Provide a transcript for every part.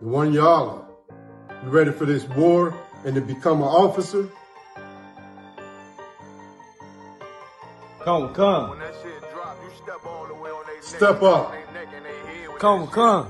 the one y'all are. You ready for this war and to become an officer? Come. When that shit drop, you step all the way on they Step up. Come. Fine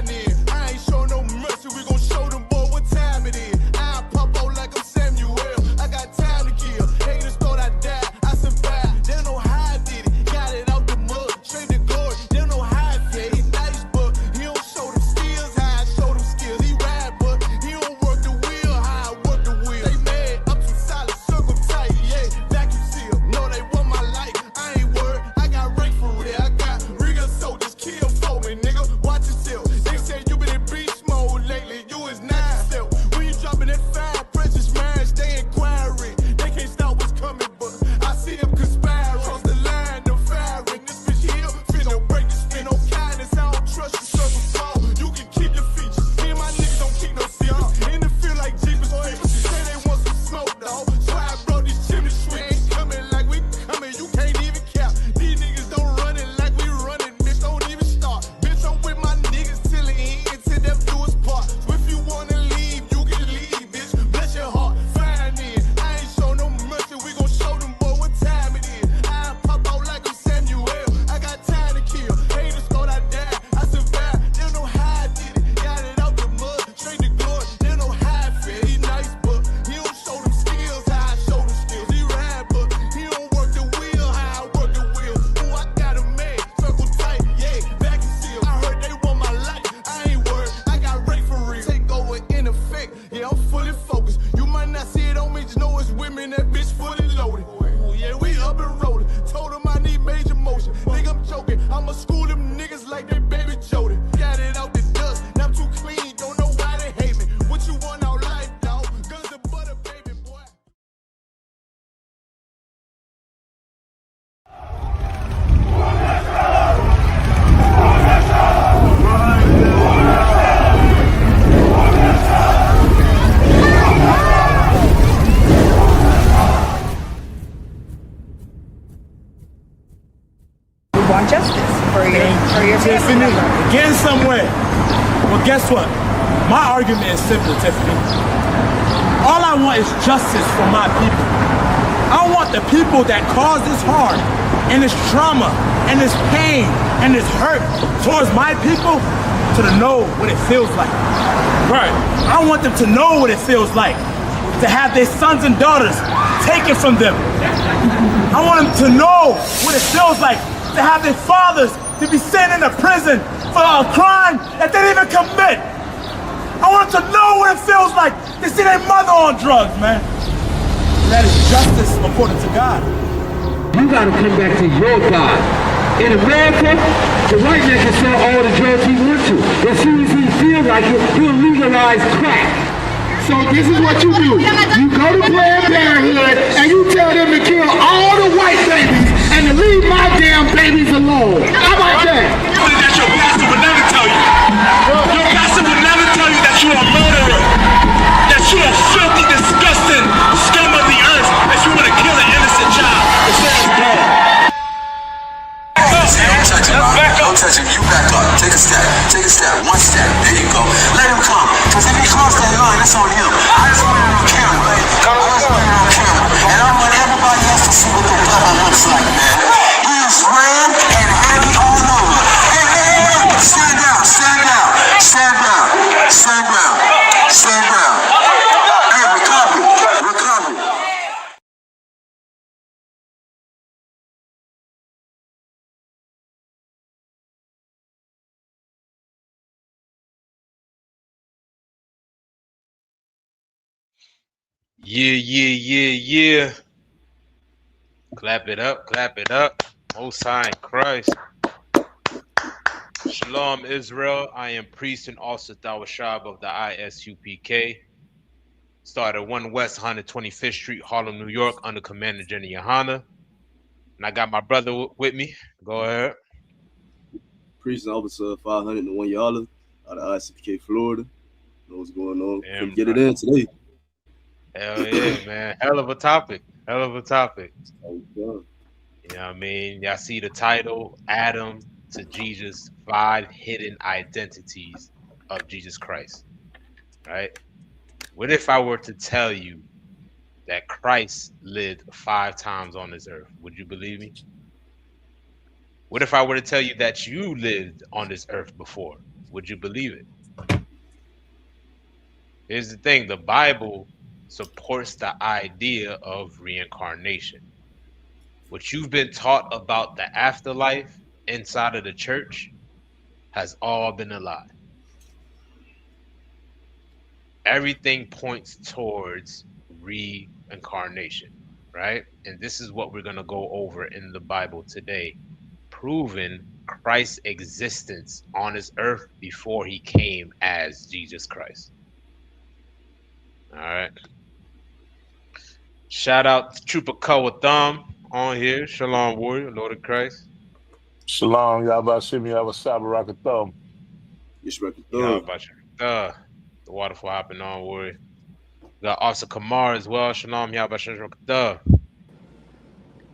then, I ain't show no mercy, we gon' show them boy what time it is. I pop out like I'm Samuel, I got time to kill. Haters thought I died, I survived. They don't know how I did it, got it out the mud, straight to glory. They don't know how I feel, he nice but he don't show them skills, how I show them skills. He ride but he don't work the wheel, how I work the wheel. They mad, I'm too solid, circle tight, yeah, vacuum seal. No, they want my life, I ain't worried, I got rank for real. I got real soldiers, kill for me, nigga, watch yourself. They said you been in beast mode lately, you is not yourself. When you dropping that fire, precious minds, they inquiring. They can't stop what's coming, but I see them conspiring. Cross the line, them firing. This bitch here, finna break the spin on kindness. I don't trust you, circle small. You can keep your features. Me and my niggas don't keep no secrets. In the field like Jeepers Creepers. Say they want some smoke, dawg. So I brought these chimney sweepers. Coming like we coming, you can't even cap. These niggas don't run it like we running, bitch, don't even start. Bitch, I'm with my niggas till the end, till them do us part. So if you wanna leave, you can leave, bitch. Bless your heart, fine then. I ain't show no mercy, we gon' show them boy what time it is. I pop out like I'm Samuel, I got time to kill. Haters thought I died, I survived. They don't know how I did it, got it out the mud, straight to glory. They don't know how I feel, he nice but he don't show them skills, how I show them skills. He ride but he don't work the wheel, how I work the wheel. Ooh, I got a man, circle tight, yeah, vacuum seal. I heard they want my life, I ain't worried, I got rate for real. Take over in effect, yeah, I'm fully focused. You might not see it on me, just know it's women, that bitch fully loaded. Ooh, yeah, we up and rolling. Told them I need major motion. Think I'm joking, I'ma school them niggas like they baby Jody. Got it out the dust, now I'm too clean, don't know why they hate me. What you want out life, dawg? Guns and butter, baby boy. You want justice for your family member. Getting somewhere. Well, guess what? My argument is simple, Tiffany. All I want is justice for my people. I want the people that caused this harm and this trauma and this pain and this hurt towards my people to know what it feels like. Right. I want them to know what it feels like to have their sons and daughters taken from them. I want them to know what it feels like to have their fathers to be sent into prison for a crime that they didn't even commit. I want them to know what it feels like to see their mother on drugs, man. And that is justice according to God. You gotta come back to your God. In America, the white man can sell all the drugs he wants to. As soon as he feels like it, he'll legalize crack. So this is what you do. You go to Planned Parenthood and you tell them to kill all the white babies and to leave my damn babies alone. How about that? That your pastor would never tell you. Your pastor would never tell you that you're a murderer. That you're a filthy, disgusting scum of the earth. That you want to kill an innocent child. It's all blood. Don't touch him. You back up. Take a step. Take a step. One step. There you go. Let him come. Because if he crossed that line, it's on him. I just want it on camera, baby. I just want it on camera. And I want everybody else to see what the brother looks like, man. He is red and heavy all over. Hey. Stand down. Stand down. Stand down. Stand down. Stand down. Hey, recover. Recover. Yeah. Clap it up. Most High in Christ. Shalom, Israel. I am priest and also Dawashab of the ISUPK. Started 1 West 125th Street, Harlem, New York, under Commander Jenny Yohana. And I got my brother with me. Go ahead. Priest and Officer 501 Yala out of ISUPK, Florida. Know what's going on. Damn, Can get it in today. Hell yeah, man. Hell of a topic. Oh, God. You know what I mean? Y'all see the title, Adam to Jesus, 5 hidden identities of Jesus Christ, right? What if I were to tell you that Christ lived 5 times on this earth? Would you believe me? What if I were to tell you that you lived on this earth before? Would you believe it? Here's the thing, the Bible supports the idea of reincarnation. What you've been taught about the afterlife inside of the church has all been a lie. Everything points towards reincarnation, right? And this is what we're going to go over in the Bible today, proving Christ's existence on this earth before he came as Jesus Christ. All right. Shout out to Trooper Thumb on here. Shalom, warrior, Lord of Christ. Shalom, Yabashim, Yabasabarakathum. The waterfall hopping on, warrior. Got Officer Kamar as well. Shalom, Yabashim.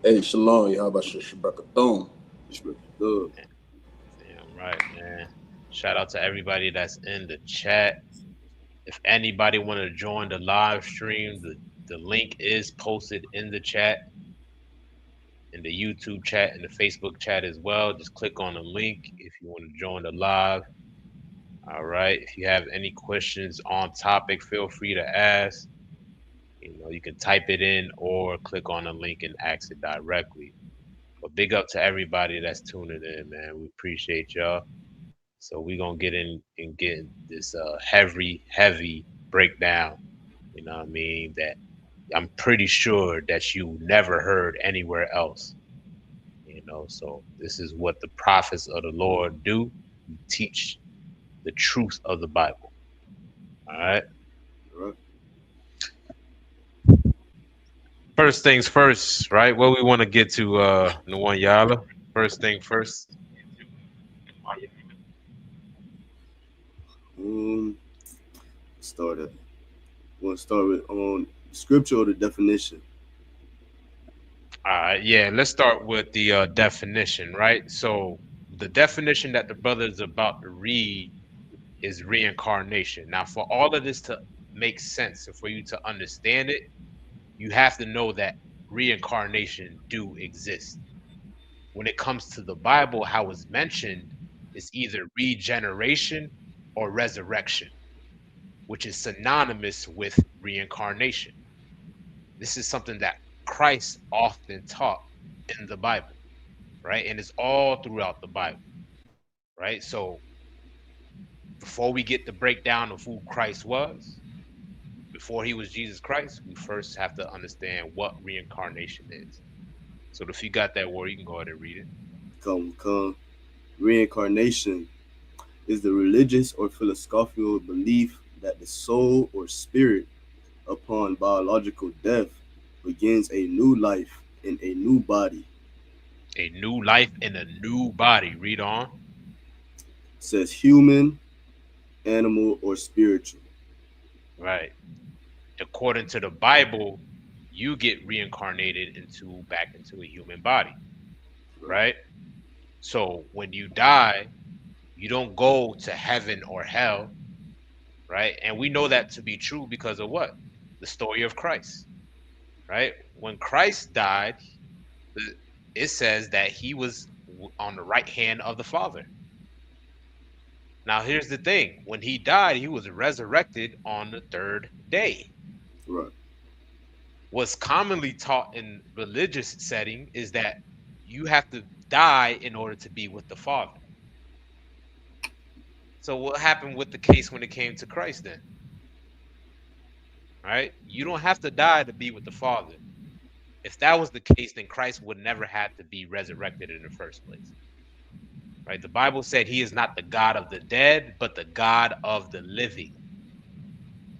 Hey, shalom, Yabashim. Damn right, man. Shout out to everybody that's in the chat. If anybody want to join the live stream, the link is posted in the chat, in the YouTube chat, and the Facebook chat as well. Just click on the link if you want to join the live. All right. If you have any questions on topic, feel free to ask. You know, you can type it in or click on the link and ask it directly. But big up to everybody that's tuning in, man. We appreciate y'all. So we're gonna get in and get this heavy breakdown, you know what I mean, that I'm pretty sure that you never heard anywhere else. You know, so this is what the prophets of the Lord do, teach the truth of the Bible. All right. First things first, right? What we want to get to, Nwan Yala. First thing first. Want to start with scripture or the definition? Yeah, let's start with the definition, right? So the definition that the brother is about to read is reincarnation. Now, for all of this to make sense and for you to understand it, you have to know that reincarnation do exist. When it comes to the Bible, how it's mentioned is either regeneration or resurrection, which is synonymous with reincarnation. This is something that Christ often taught in the Bible, right? And it's all throughout the Bible, right? So before we get the breakdown of who Christ was, before he was Jesus Christ, we first have to understand what reincarnation is. So if you got that word, you can go ahead and read it. Come. Reincarnation is the religious or philosophical belief that the soul or spirit, upon biological death, begins a new life in a new body. A new life in a new body. Read on. It says human, animal, or spiritual. Right. According to the Bible, you get reincarnated back into a human body. Right? So when you die, you don't go to heaven or hell. Right? And we know that to be true because of what? The story of Christ. Right? When Christ died, it says that he was on the right hand of the Father. Now, here's the thing. When he died, he was resurrected on the 3rd day. Right. What's commonly taught in religious setting is that you have to die in order to be with the Father. So what happened with the case when it came to Christ then? Right? You don't have to die to be with the Father. If that was the case, then Christ would never have to be resurrected in the first place. Right? The Bible said he is not the God of the dead, but the God of the living.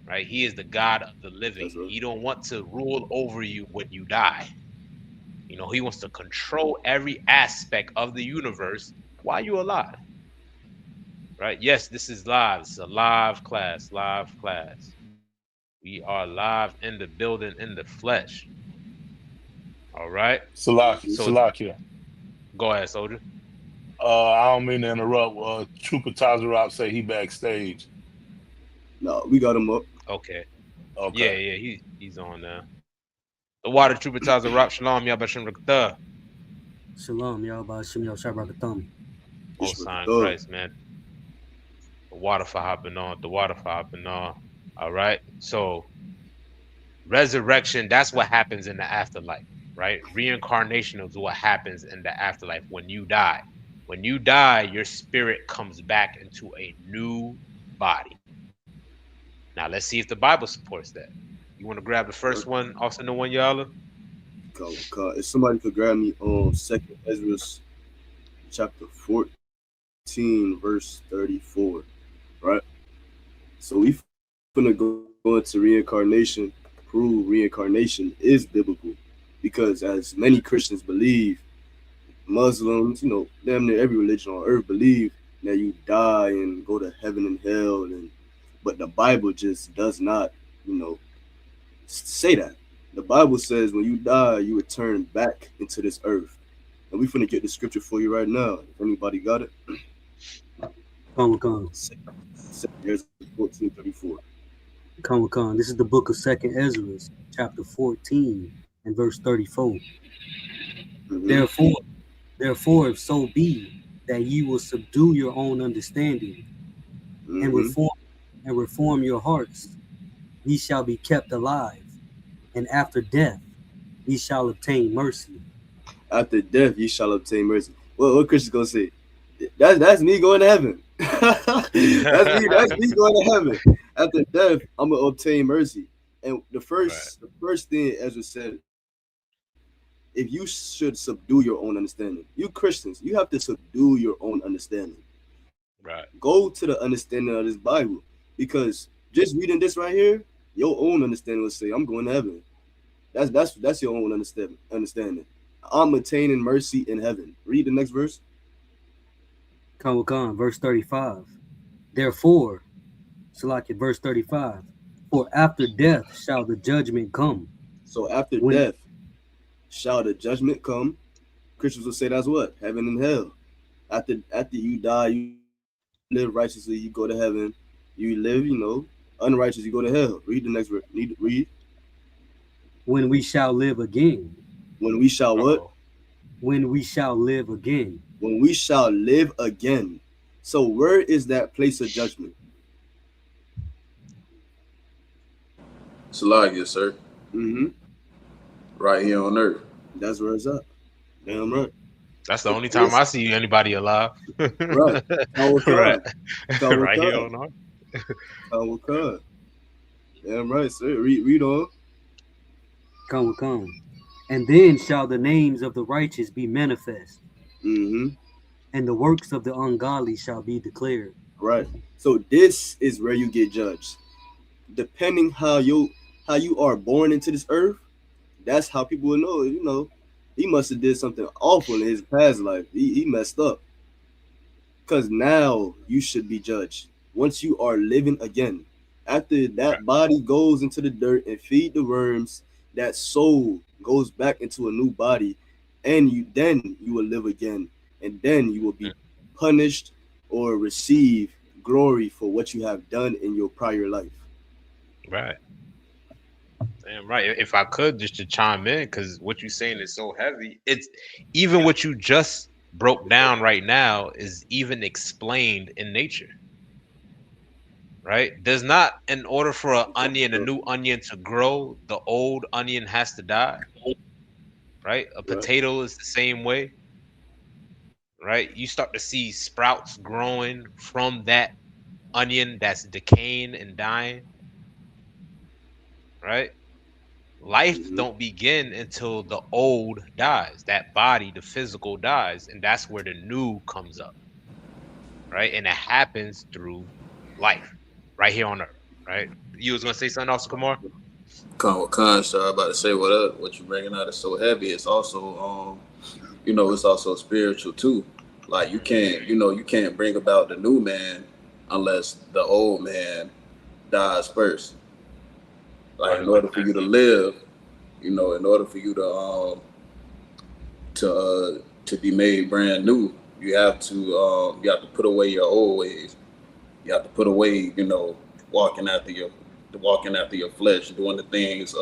Right? He is the God of the living. Right. He don't want to rule over you when you die. You know, he wants to control every aspect of the universe while you're alive. Right? Yes, this is live. It's a live class. We are live in the building, in the flesh. All right? Salakia. Go ahead, soldier. I don't mean to interrupt. Trooper Tazarop say he backstage. No, we got him up. Okay. Okay. Yeah, he's on now. The water trooper tells the Rock Shalom, Yabashim Rakta. Shalom, y'all. Bashim y'all Shabbat. Most sign Christ, man. The water for hopping on. The water for hopping on. All right. So resurrection, that's what happens in the afterlife, right? Reincarnation is what happens in the afterlife when you die. When you die, your spirit comes back into a new body. Now let's see if the Bible supports that. You want to grab the first one, also the one, y'all? If somebody could grab me on 2nd Ezra chapter 14, verse 34, right? So we finna go into reincarnation, prove reincarnation is biblical, because as many Christians believe, Muslims, damn near every religion on earth believe that you die and go to heaven and hell, but the Bible just does not, say that. The Bible says when you die, you return back into this earth. And we finna get the scripture for you right now. If anybody got it. Come. 14:34. Come. This is the book of 2nd Ezra, chapter 14 and verse 34. Mm-hmm. Therefore, if so be that ye will subdue your own understanding and reform your hearts, ye shall be kept alive, and after death ye shall obtain mercy. After death ye shall obtain mercy. Well, what Christians gonna say? That's me going to heaven. that's me going to heaven. After death, I'm gonna obtain mercy. And the first thing Ezra said, if you should subdue your own understanding, you Christians, you have to subdue your own understanding. Right. Go to the understanding of this Bible, because just reading this right here, your own understanding will say, I'm going to heaven. That's your own understanding. I'm attaining mercy in heaven. Read the next verse. Come, verse 35. Therefore, Salakia, verse 35. For after death shall the judgment come. So after death shall the judgment come. Christians will say that's what? Heaven and hell. After you die, you live righteously, you go to heaven. You live, unrighteous, you go to hell. Read the next verse. Read. When we shall live again. When we shall what? When we shall live again. When we shall live again. So where is that place of judgment? Salakia, sir. Mm-hmm. Right here on earth. That's where it's at. Damn right. That's the only time I see anybody alive. Right. Right here on earth. Damn right, sir. Read on. Come. And then shall the names of the righteous be manifest. Mm-hmm. And the works of the ungodly shall be declared. Right. So this is where you get judged. Depending how you are born into this earth, that's how people will know, he must have did something awful in his past life. He messed up. Because now you should be judged. Once you are living again. After that body goes into the dirt and feed the worms, that soul goes back into a new body, and you will live again, and then you will be punished or receive glory for what you have done in your prior life. Right. Damn right. If I could just to chime in, because what you're saying is so heavy. It's even what you just broke down right now is even explained in nature. Right? There's not, in order for a new onion to grow, the old onion has to die. Right? A potato is the same way. Right? You start to see sprouts growing from that onion that's decaying and dying. Right? Life don't begin until the old dies. That body, the physical dies, and that's where the new comes up. Right? And it happens through life. Right here on earth, right? You was gonna say something else, Kamar? Khan, sir, I'm about to say what you're bringing out is so heavy. It's also, it's also spiritual too. Like you can't bring about the new man unless the old man dies first. Like in order for you to live, in order for you to be made brand new, you have to put away your old ways. You have to put away, walking after your flesh, doing the things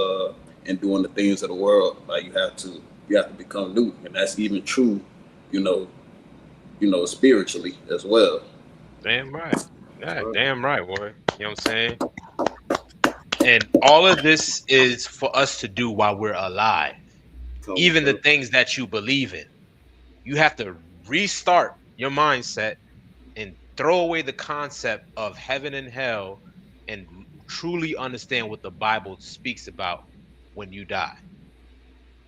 and doing the things of the world. Like you have to become new, and that's even true, you know, spiritually as well. Damn right. Yeah, damn right, boy. You know what I'm saying? And all of this is for us to do while we're alive. Even the things that you believe in. You have to restart your mindset and throw away the concept of heaven and hell and truly understand what the Bible speaks about when you die,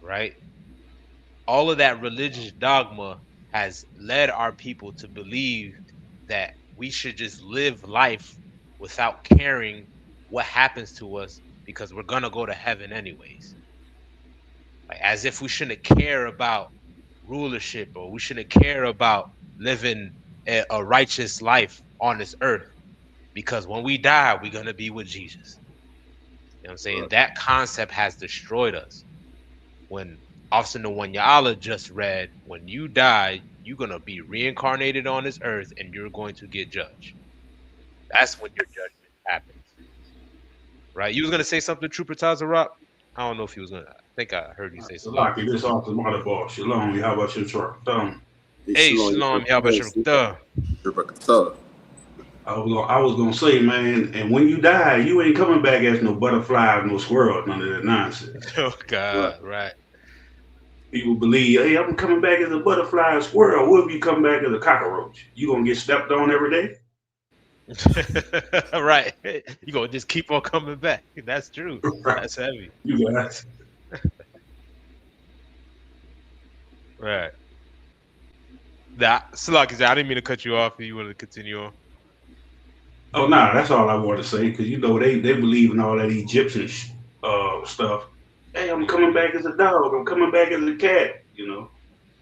right? All of that religious dogma has led our people to believe that we should just live life without caring what happens to us because we're going to go to heaven anyways. Like as if we shouldn't care about rulership or we shouldn't care about living a righteous life on this earth because when we die, we're going to be with Jesus. You know what I'm saying? That concept has destroyed us. When Officer Nwanyala just read, when you die, you're going to be reincarnated on this earth and you're going to get judged. That's when your judgment happens. Right? You was going to say something, Trooper Tazarop? I don't know if he was going to. I think I heard you say something. Salaki, this off the motherboard. Shalom, how about your truck? Hey, Shalom, how about your I was gonna say, man, and when you die, you ain't coming back as no butterfly, no squirrel, none of that nonsense. Oh God, right. People believe, hey, I'm coming back as a butterfly or squirrel. What if you come back as a cockroach? You gonna get stepped on every day? Right. You gonna just keep on coming back. That's true. Right. That's heavy. You guys. Right. That Salaki, I didn't mean to cut you off. You wanted to continue on. Oh no, that's all I want to say because they believe in all that Egyptian stuff. Hey, I'm coming back as a dog. I'm coming back as a cat.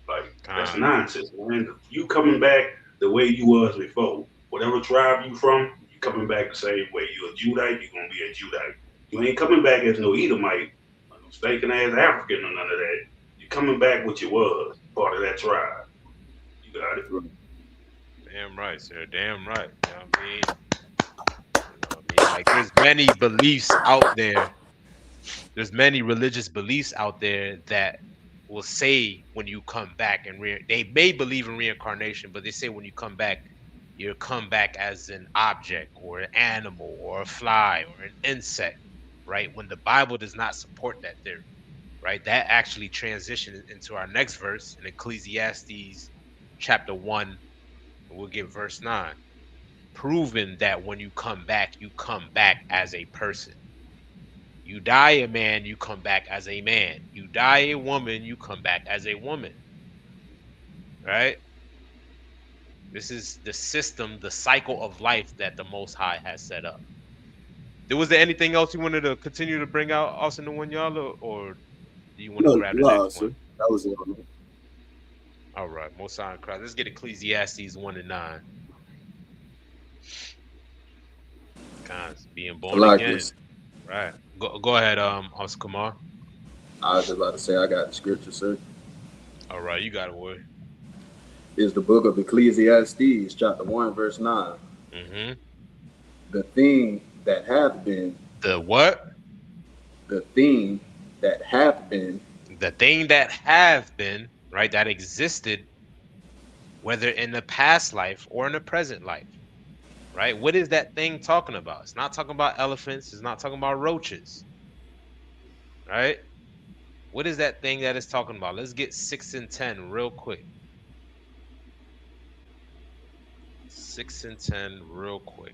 Like that's nonsense, man. You coming back the way you was before. Whatever tribe you from, you coming back the same way. You a Judite, you gonna be a Judite. You ain't coming back as no Edomite, no stinking ass African or none of that. You coming back what you was, part of that tribe. You got it. Damn right, sir. Damn right. You know what I mean? Like there's many beliefs out there. There's many religious beliefs out there that will say when you come back and they may believe in reincarnation, but they say when you come back, you come back as an object or an animal or a fly or an insect, right? When the Bible does not support that theory, right? That actually transitions into our next verse in Ecclesiastes chapter 1, and we'll get verse 9. Proven that when you come back as a person. You die a man, you come back as a man. You die a woman, you come back as a woman. Right? This is the system, the cycle of life that the Most High has set up. Was there anything else you wanted to continue to bring out, Austin the one y'all, or do you want to grab the next one? That was it. All right, Most High in Christ. Let's get Ecclesiastes 1 and 9. Cons being born again. Right. Go ahead, Oscar Kumar. I was just about to say I got the scripture, sir. All right, you got it, boy. It's the book of Ecclesiastes, chapter 1, verse 9. Mm-hmm. The thing that hath been. The what? The thing that hath been. The thing that have been, right, that existed, whether in the past life or in the present life. Right? What is that thing talking about? It's not talking about elephants. It's not talking about roaches. Right? What is that thing that it's talking about? Let's get 6 and 10 real quick. 6 and 10 real quick.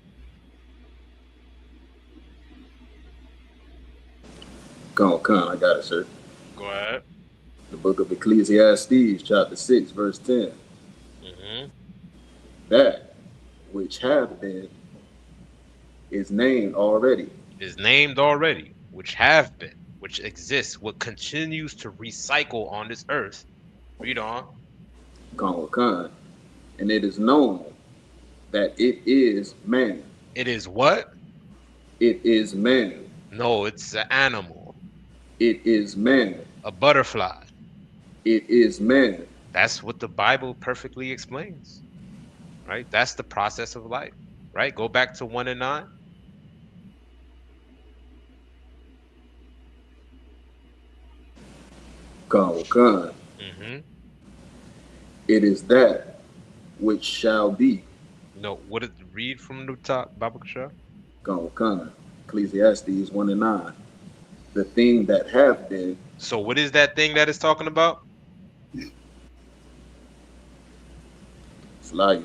Come on, I got it, sir. Go ahead. The book of Ecclesiastes, chapter 6, verse 10. Mm-hmm. That which have been is named already. Is named already, which have been, which exists, what continues to recycle on this earth. Read on. Con. And it is known that it is man. It is what? It is man. No, it's an animal. It is man. A butterfly. It is man. That's what the Bible perfectly explains. Right? That's the process of life. Right? Go back to 1 and 9. Con. It is that which shall be. No, what did it read from the top, Baba Kasha? Con. Ecclesiastes 1:9. The thing that have been. So what is that thing that it's talking about? Slayer.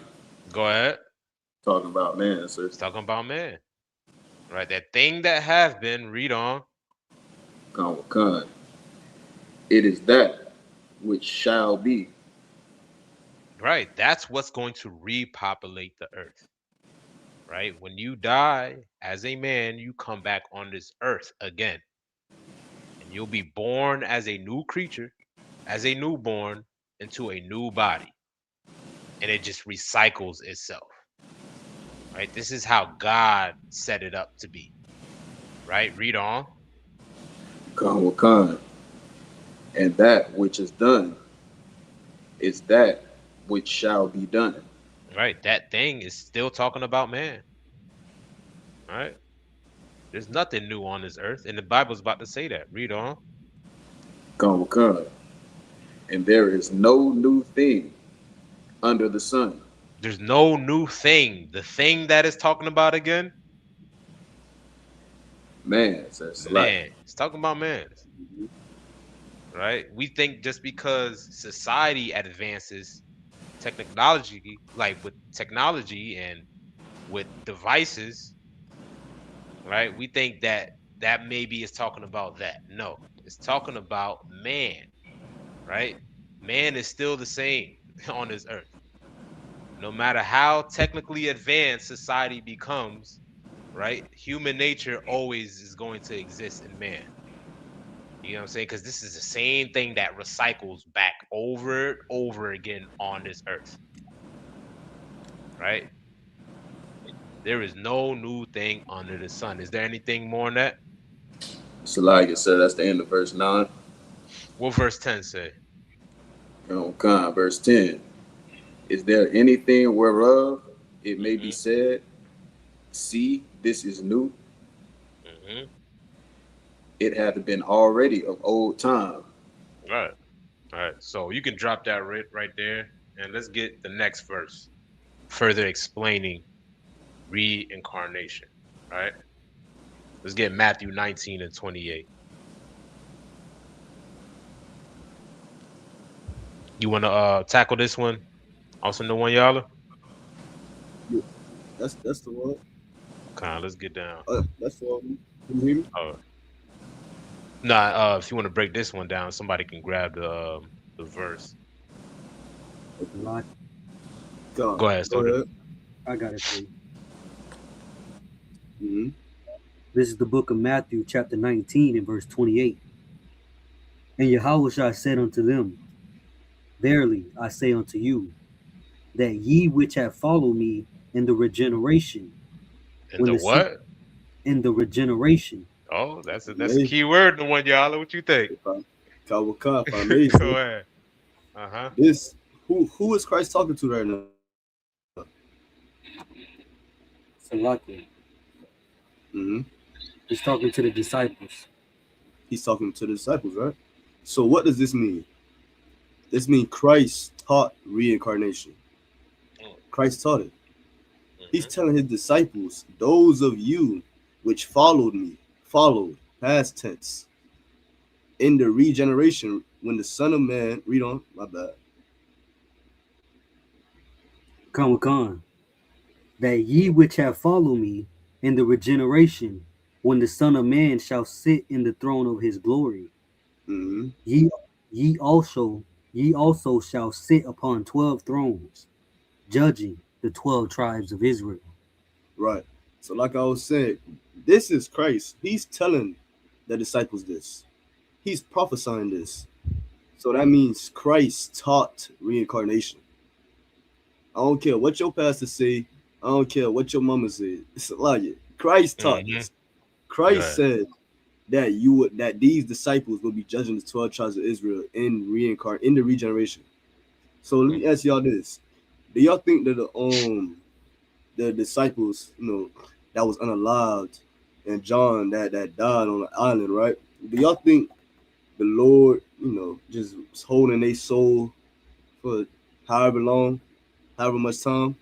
Go ahead. Talking about man, sir. It's talking about man. Right, that thing that have been, read on. Con. It is that which shall be. Right, that's what's going to repopulate the earth. Right, when you die as a man, you come back on this earth again. And you'll be born as a new creature, as a newborn, into a new body. And it just recycles itself. Right, this is how God set it up to be. Right, read on. Con. And that which is done is that which shall be done. Right, that thing is still talking about man. Right, there's nothing new on this earth, and the Bible's about to say that. Read on. Con. And there is no new thing under the sun. There's no new thing. The thing that is talking about again? Man, says man. It's talking about man. Right? We think just because society advances technology, like with technology and with devices, right? We think that maybe is talking about that. No, it's talking about man, right? Man is still the same on this earth. No matter how technically advanced society becomes, right? Human nature always is going to exist in man. You know what I'm saying? Because this is the same thing that recycles back over and over again on this earth. Right? There is no new thing under the sun. Is there anything more than that? So like it said, that's the end of verse 9. What verse 10 say? Okay, verse 10. Is there anything whereof it may be said, see, this is new? It hath been already of old time. All right. So you can drop that right there, and let's get the next verse, further explaining reincarnation. All right. Let's get Matthew 19 and 28. You want to tackle this one? Also, no one, y'all? Yeah, that's the one. Okay, let's get down. That's the one. Can you hear me? Nah, if you want to break this one down, somebody can grab the verse. Go ahead, Stoner. I got it for you. This is the book of Matthew, chapter 19, and verse 28. And Yahushua said unto them, Verily I say unto you, that ye which have followed me in the regeneration. In the what? In the regeneration. Oh, that's a key word, the one, y'all. What you think? Go ahead. This who is Christ talking to right now? Salaki. He's talking to the disciples. He's talking to the disciples, right? So what does this mean? This means Christ taught reincarnation. Christ taught it. He's telling his disciples, those of you which followed me, past tense, in the regeneration, when the Son of Man, read on, my bad. Come, that ye which have followed me in the regeneration, when the Son of Man shall sit in the throne of his glory, ye also shall sit upon 12 thrones, judging the 12 tribes of Israel. Right. So like I was saying, this is Christ. He's telling the disciples this. He's prophesying this. So that means Christ taught reincarnation. I don't care what your pastor say. I don't care what your mama said. It's a lie. Christ taught this. Christ said that these disciples will be judging the 12 tribes of Israel in the regeneration. So let me ask y'all this: do y'all think that the disciples, that was unalived, and John that died on the island, right? Do y'all think the Lord just holding their soul for however long, however much time.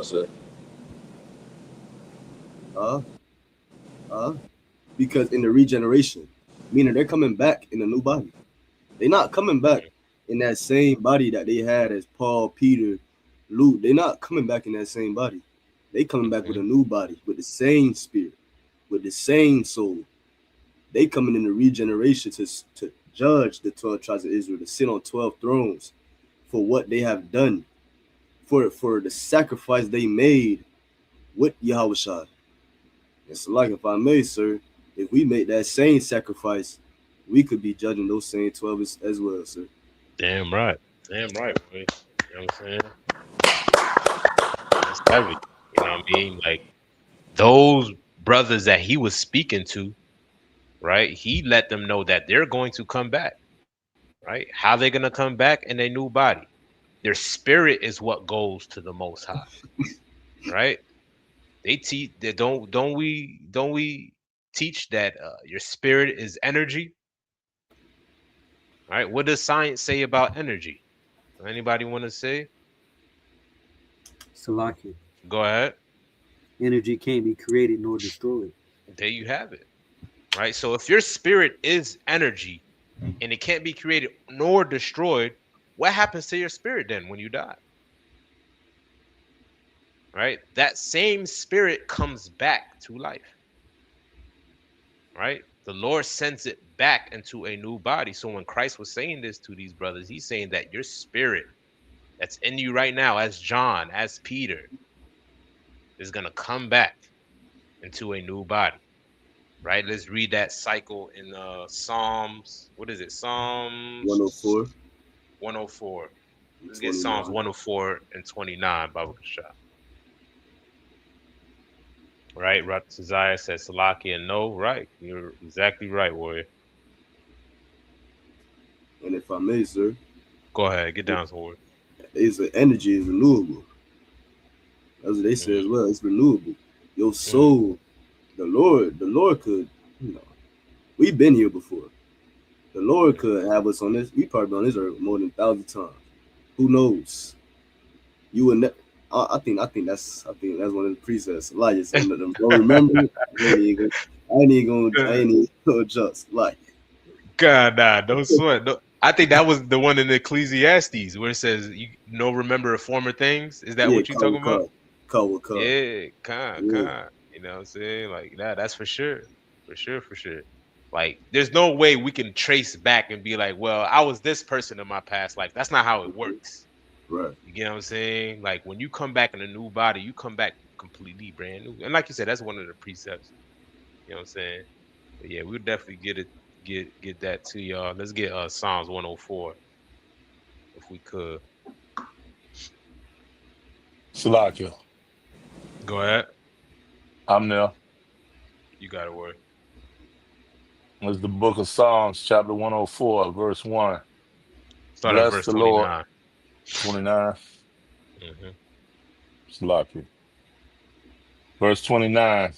Sir. Uh, because in the regeneration, meaning they're coming back in a new body. They're not coming back in that same body that they had as Paul, Peter, Luke. They're not coming back in that same body. They coming back with a new body, with the same spirit, with the same soul. They coming in the regeneration to judge the 12 tribes of Israel, to sit on 12 thrones for what they have done, for the sacrifice they made with Yahushua. And so, like, if I may, sir, if we make that same sacrifice, we could be judging those same 12 as well, sir. Damn right. Damn right, boy. You know what I'm saying? That's heavy. You know what I mean? Like, those brothers that he was speaking to, right? He let them know that they're going to come back, right? How they're going to come back in a new body. Their spirit is what goes to the Most High, right? They teach that don't we teach that your spirit is energy, right? What does science say about energy? Anybody want to say? Salaki. Go ahead. Energy can't be created nor destroyed. There you have it, right? So if your spirit is energy and it can't be created nor destroyed, what happens to your spirit then when you die? Right? That same spirit comes back to life, right? The Lord sends it back into a new body. So when Christ was saying this to these brothers, he's saying that your spirit that's in you right now, as John, as Peter, is going to come back into a new body, right? Let's read that cycle in Psalms. What is it? Psalms 104. 104. Let's get Psalms 104 and 29, Baba Kasha. Right? Ratazaya says Salaki and no, right. You're exactly right, warrior. And if I may, sir. Go ahead, get down to it. It's energy is renewable. That's what they say as well. It's renewable. Your soul, the Lord could, we've been here before. The Lord could have us on this. We probably been on this earth more than 1,000 times. Who knows? You would never. I think that's one of the precepts. Like, some of them don't remember. I ain't even gonna adjust. Like, God, nah, don't sweat. No, I think that was the one in Ecclesiastes where it says, "You no remember of former things." Is that what you talking about? Yeah, con. You know what I'm saying? Like that's for sure, for sure. Like, there's no way we can trace back and be like, well, I was this person in my past life. That's not how it works. Right. You get what I'm saying? Like, when you come back in a new body, you come back completely brand new. And like you said, that's one of the precepts. You know what I'm saying? But yeah, we'll definitely get that to y'all. Let's get Psalms 104 if we could. Salakia. Go ahead. I'm there. You got it, word. It's the book of Psalms, chapter 104, verse 1. Start at verse 29. 29. Salakia. Verse 29.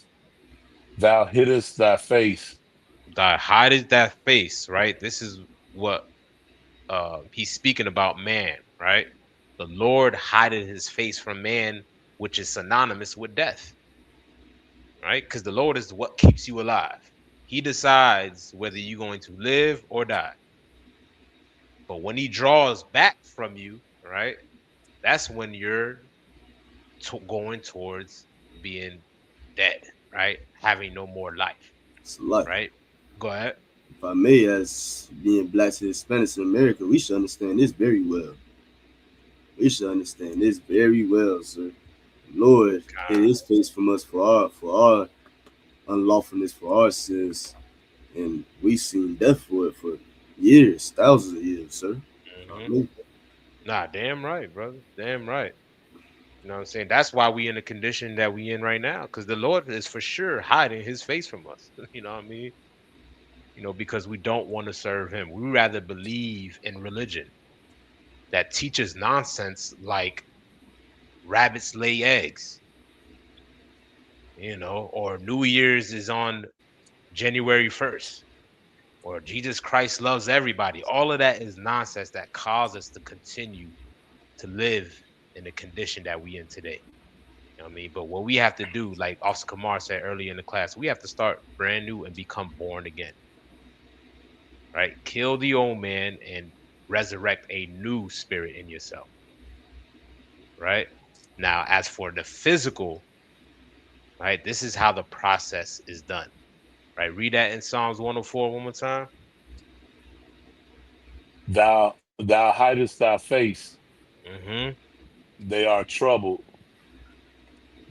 Thou hiddest thy face. Thou hidest thy face, right? This is what he's speaking about, man, right? The Lord hideth his face from man, which is synonymous with death, right? Because the Lord is what keeps you alive. He decides whether you're going to live or die. But when he draws back from you, right, that's when you're going towards being dead, right? Having no more life, right? Go ahead. If I may, as being blacks and Hispanics in America, we should understand this very well. We should understand this very well, sir. Lord hid his face from us for our unlawfulness, for our sins, and we seen death for it for years, thousands of years, sir. Nah, damn right, brother. Damn right. You know what I'm saying? That's why we in the condition that we in right now, because the Lord is for sure hiding his face from us. You know what I mean? You know, because we don't want to serve him. We rather believe in religion that teaches nonsense like rabbits lay eggs. or New Year's is on January 1st, or Jesus Christ loves everybody. All of that is nonsense that causes us to continue to live in the condition that we in today. You know what I mean? But what we have to do, like Officer Kamar said earlier in the class, we have to start brand new and become born again. Right? Kill the old man and resurrect a new spirit in yourself. Right? Now, as for the physical, right, this is how the process is done. Right? Read that in Psalms 104 one more time. Thou hidest thy face, Mm-hmm. they are troubled.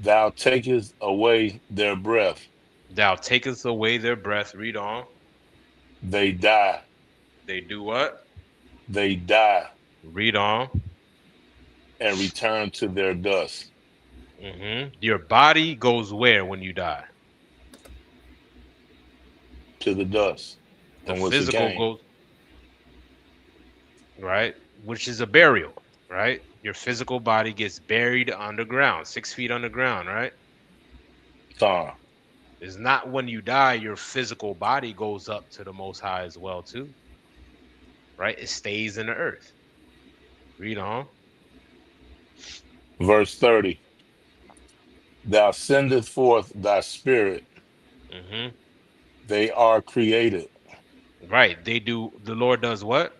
Thou takest away their breath, Thou takest away their breath. Read on. they die. They do what? They die Read on. and return to their dust. Mm-hmm. Your body goes where when you die? To the dust The from which it physical came. goes, right? Which is a burial, right? Your physical body gets buried underground, 6 feet underground, right? It's not when you die, your physical body goes up to the Most High as well, too, right? It stays in the earth. Read on. Verse 30. Thou sendest forth thy spirit, Mm-hmm. they are created. Right. They do. The Lord does what?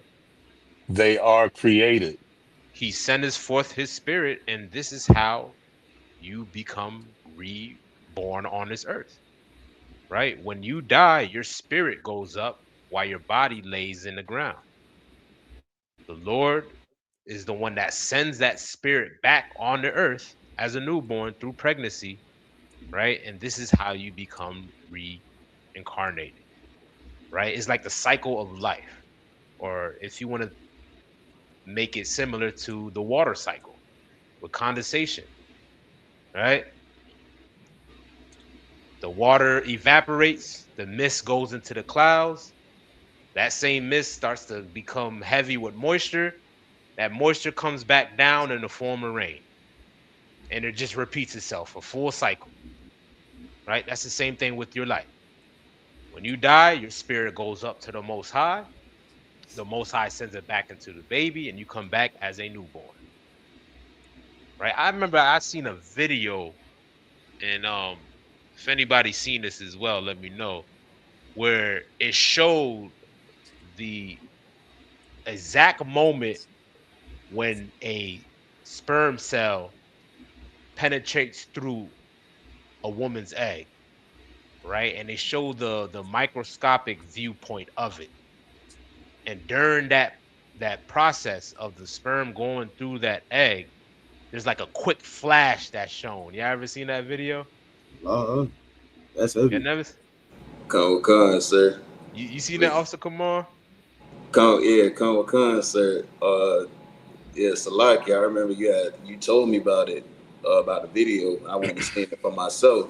They are created. He sends forth his spirit, and this is how you become reborn on this earth, right? When you die, your spirit goes up while your body lays in the ground. The Lord is the one that sends that spirit back on the earth as a newborn through pregnancy, right? And this is how you become reincarnated, right? It's like the cycle of life, or if you want to make it similar to the water cycle with condensation, right? The water evaporates, the mist goes into the clouds. That same mist starts to become heavy with moisture. That moisture comes back down in the form of rain. And it just repeats itself, a full cycle, right? That's the same thing with your life. When you die, your spirit goes up to the Most High. The Most High sends it back into the baby, and you come back as a newborn, right? I remember I seen a video, and if anybody's seen this as well, let me know, where it showed the exact moment when a sperm cell penetrates through a woman's egg, right? And they show the microscopic viewpoint of it. And during that process of the sperm going through that egg, there's like a quick flash that's shown. You ever seen that video? That's You heavy. never? Con, sir. You seen that, Officer Kamar? Con, sir. Yeah, Salaki, I remember you told me about it, about the video. I went and seen it for myself,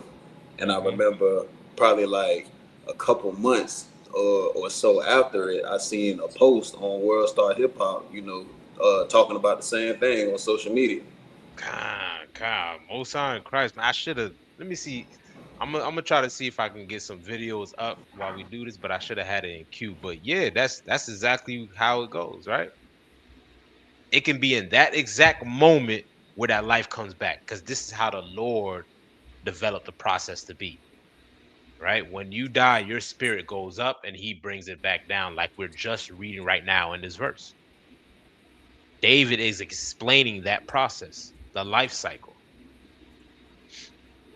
and I remember probably like a couple months or so after it, I seen a post on World Star Hip Hop, talking about the same thing on social media. God, Most High in Christ, man. I should have. Let me see. I'm gonna try to see if I can get some videos up while we do this, but I should have had it in queue. But yeah, that's exactly how it goes, right? It can be in that exact moment where that life comes back, because this is how the Lord developed the process to be. Right? When you die, your spirit goes up and he brings it back down, like we're just reading right now in this verse. David is explaining that process, the life cycle.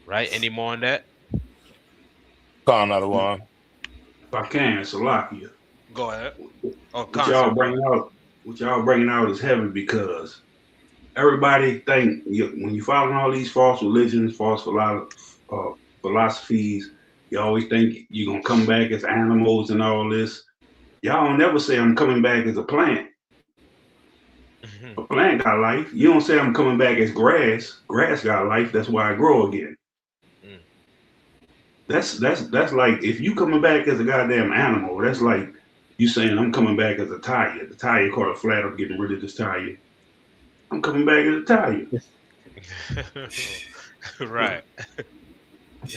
Right? Any more on that? Another one. If I can, Salakia. Go ahead. Oh, what y'all bringing out is heavy, because everybody think when you follow all these false religions, false philosophies, you always think you're gonna come back as animals and all this. Y'all don't never say I'm coming back as a plant. A plant got life. You don't say I'm coming back as grass. Grass got life. That's why I grow again. That's like, if you coming back as a goddamn animal, that's like you saying I'm coming back as a tire. The tire caught a flat. I'm getting rid of this tire. I'm coming back as a tire. Right.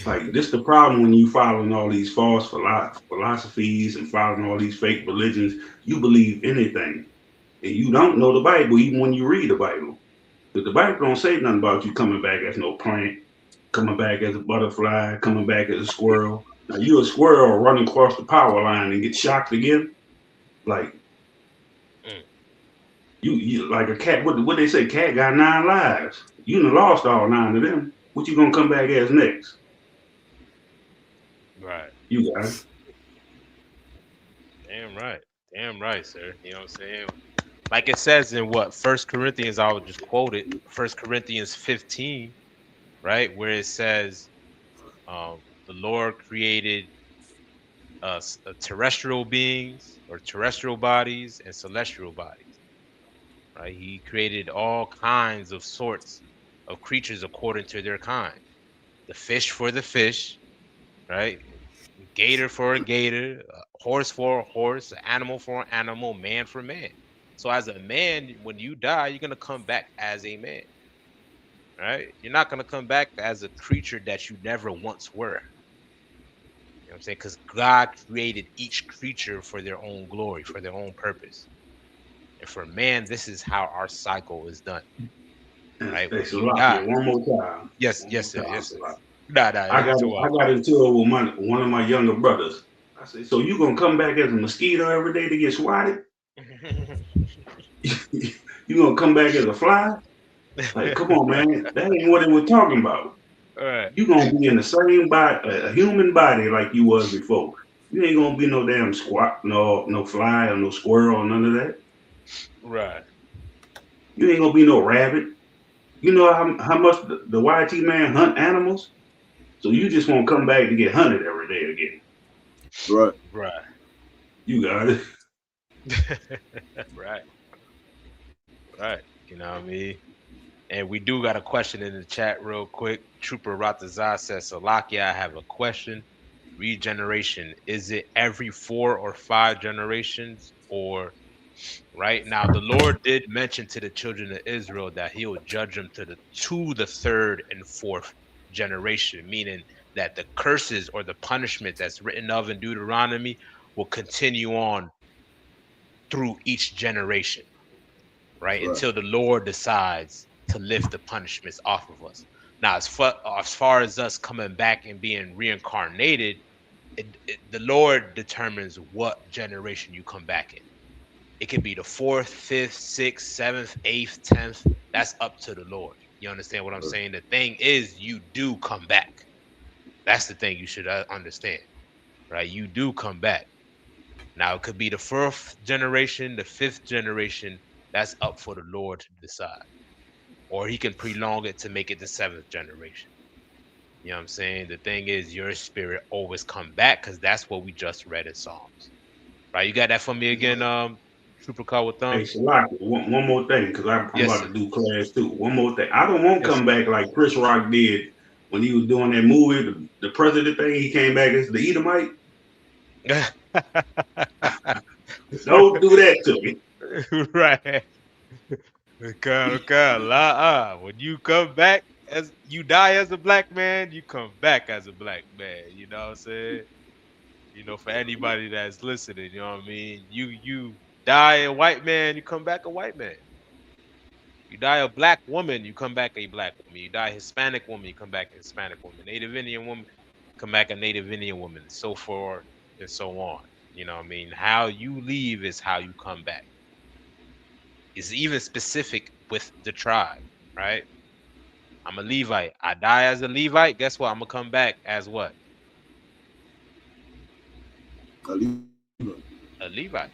Like this the problem when you following all these false philosophies and following all these fake religions. You believe anything, and you don't know the Bible even when you read the Bible. Because the Bible don't say nothing about you coming back as no plant, coming back as a butterfly, coming back as a squirrel. Now you a squirrel running across the power line and get shocked again. Like you like a cat. What they say? Cat got 9 lives. You done lost all 9 of them. What you gonna come back as next? Right. You got it. Damn right, sir. You know what I'm saying? Like it says in what First Corinthians, I would just quote it, First Corinthians 15, right, where it says, the Lord created terrestrial beings or terrestrial bodies and celestial bodies, right? He created all kinds of sorts of creatures according to their kind. The fish for the fish, right? Gator for a gator, a horse for a horse, an animal for an animal, man for man. So as a man, when you die, you're gonna come back as a man, right? You're not gonna come back as a creature that you never once were. You know what I'm saying? Because God created each creature for their own glory, for their own purpose. And for man, this is how our cycle is done. Right? Hey, When you Salakia, die. one more time. Yes, One yes, more sir. time, Yes, sir. Salakia. Nah, it's too I wild. got into it with one of my younger brothers. I said, so you gonna come back as a mosquito every day to get swatted? You gonna come back as a fly? Like, come on, man. That ain't what they were talking about. All right. You gonna be in the same body, a human body like you was before. You ain't gonna be no damn squat, no fly or no squirrel or none of that. Right. You ain't gonna be no rabbit. You know how much the YT man hunt animals? So you just won't come back to get hunted every day again. Right. Right. You got it. Right. Right. You know what I mean? And we do got a question in the chat real quick. Trooper Ratazar says, Salakia, I have a question. Regeneration, is it every 4 or 5 generations? Or right now, the Lord did mention to the children of Israel that he will judge them to the third and fourth generation, meaning that the curses or the punishment that's written of in Deuteronomy will continue on through each generation, right? Right. Until the Lord decides to lift the punishments off of us. Now, as far as us coming back and being reincarnated, the Lord determines what generation you come back in. It could be the 4th, 5th, 6th, 7th, 8th, 10th. That's up to the Lord. You understand what I'm saying? The thing is, you do come back. That's the thing you should understand, right? You do come back. Now, it could be the 4th generation, the 5th generation. That's up for the Lord to decide. Or he can prolong it to make it the 7th generation. You know what I'm saying? The thing is, your spirit always come back because that's what we just read in Psalms. Right? You got that for me again, Trooper Call with Hey, Thumbs? Salaki, one more thing, because I'm Yes, about sir. to do class too. One more thing. I don't want to Yes, come back like Chris Rock did when he was doing that movie, the president thing. He came back as the Edomite. sir. Don't do that to me. Right. Okay. When you come back as you die as a black man, you come back as a black man. You know what I'm saying? You know, for anybody that's listening, you know what I mean? You die a white man, you come back a white man. You die a black woman, you come back a black woman. You die a Hispanic woman, you come back a Hispanic woman. Native Indian woman, come back a Native Indian woman, so forth and so on. You know what I mean? How you leave is how you come back. It's even specific with the tribe, right? I'm a Levite. I die as a Levite. Guess what? I'm gonna come back as what? A Levite.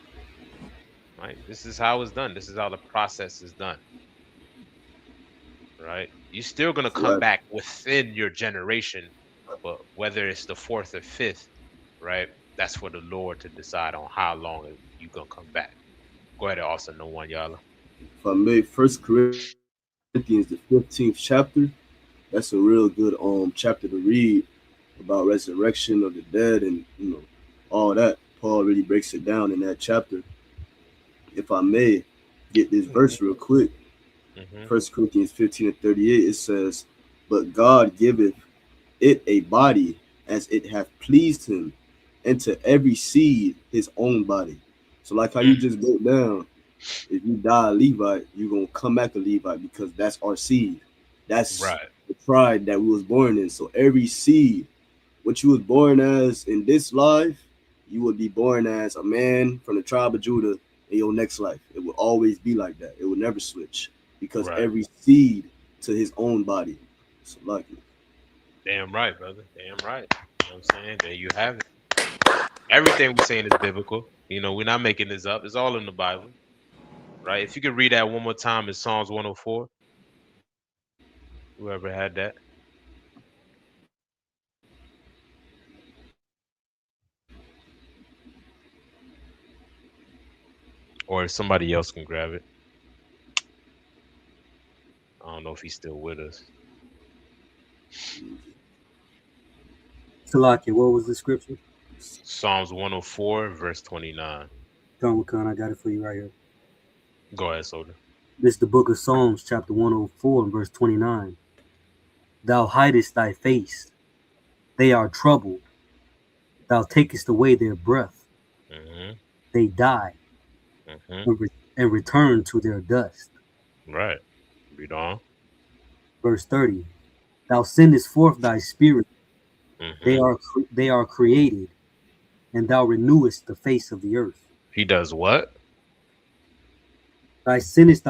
Right? This is how it's done. This is how the process is done. Right? You're still gonna come Right. back within your generation, but whether it's the 4th or 5th, right? That's for the Lord to decide on how long you gonna come back. Go ahead and also know one, y'all. If I may, First Corinthians, the 15th chapter, that's a real good chapter to read about resurrection of the dead and all that. Paul really breaks it down in that chapter. If I may get this verse real quick, Mm-hmm. 1 Corinthians 15 and 38, it says, "But God giveth it a body as it hath pleased him, and to every seed his own body. So like how you just go down, if you die a Levite, you're gonna come back a Levite because that's our seed. That's Right. the tribe that we was born in. So every seed, what you was born as in this life, you will be born as a man from the tribe of Judah in your next life. It will always be like that. It will never switch because Right. every seed to his own body. So like Damn right, brother. Damn right. You know what I'm saying? There you have it. Everything we're saying is biblical. You know, we're not making this up. It's all in the Bible. Right? If you could read that one more time in Psalms 104, whoever had that. Or if somebody else can grab it. I don't know if he's still with us. Salakia, what was the scripture? Psalms 104, verse 29. Khan, I got it for you right here. Go ahead, Soldier. This is the book of Psalms, chapter 104, and verse 29. Thou hidest thy face. They are troubled. Thou takest away their breath. Mm-hmm. They die and return to their dust. Right. Read on. Verse 30. Thou sendest forth thy spirit. They are created, and thou renewest the face of the earth. He does what? Thou sendest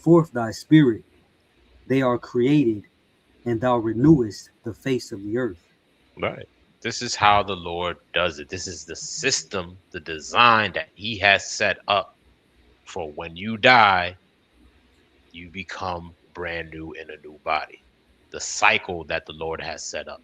forth thy spirit. They are created, and thou renewest the face of the earth. Right. This is how the Lord does it. This is the system, the design that he has set up for when you die, you become brand new in a new body. The cycle that the Lord has set up.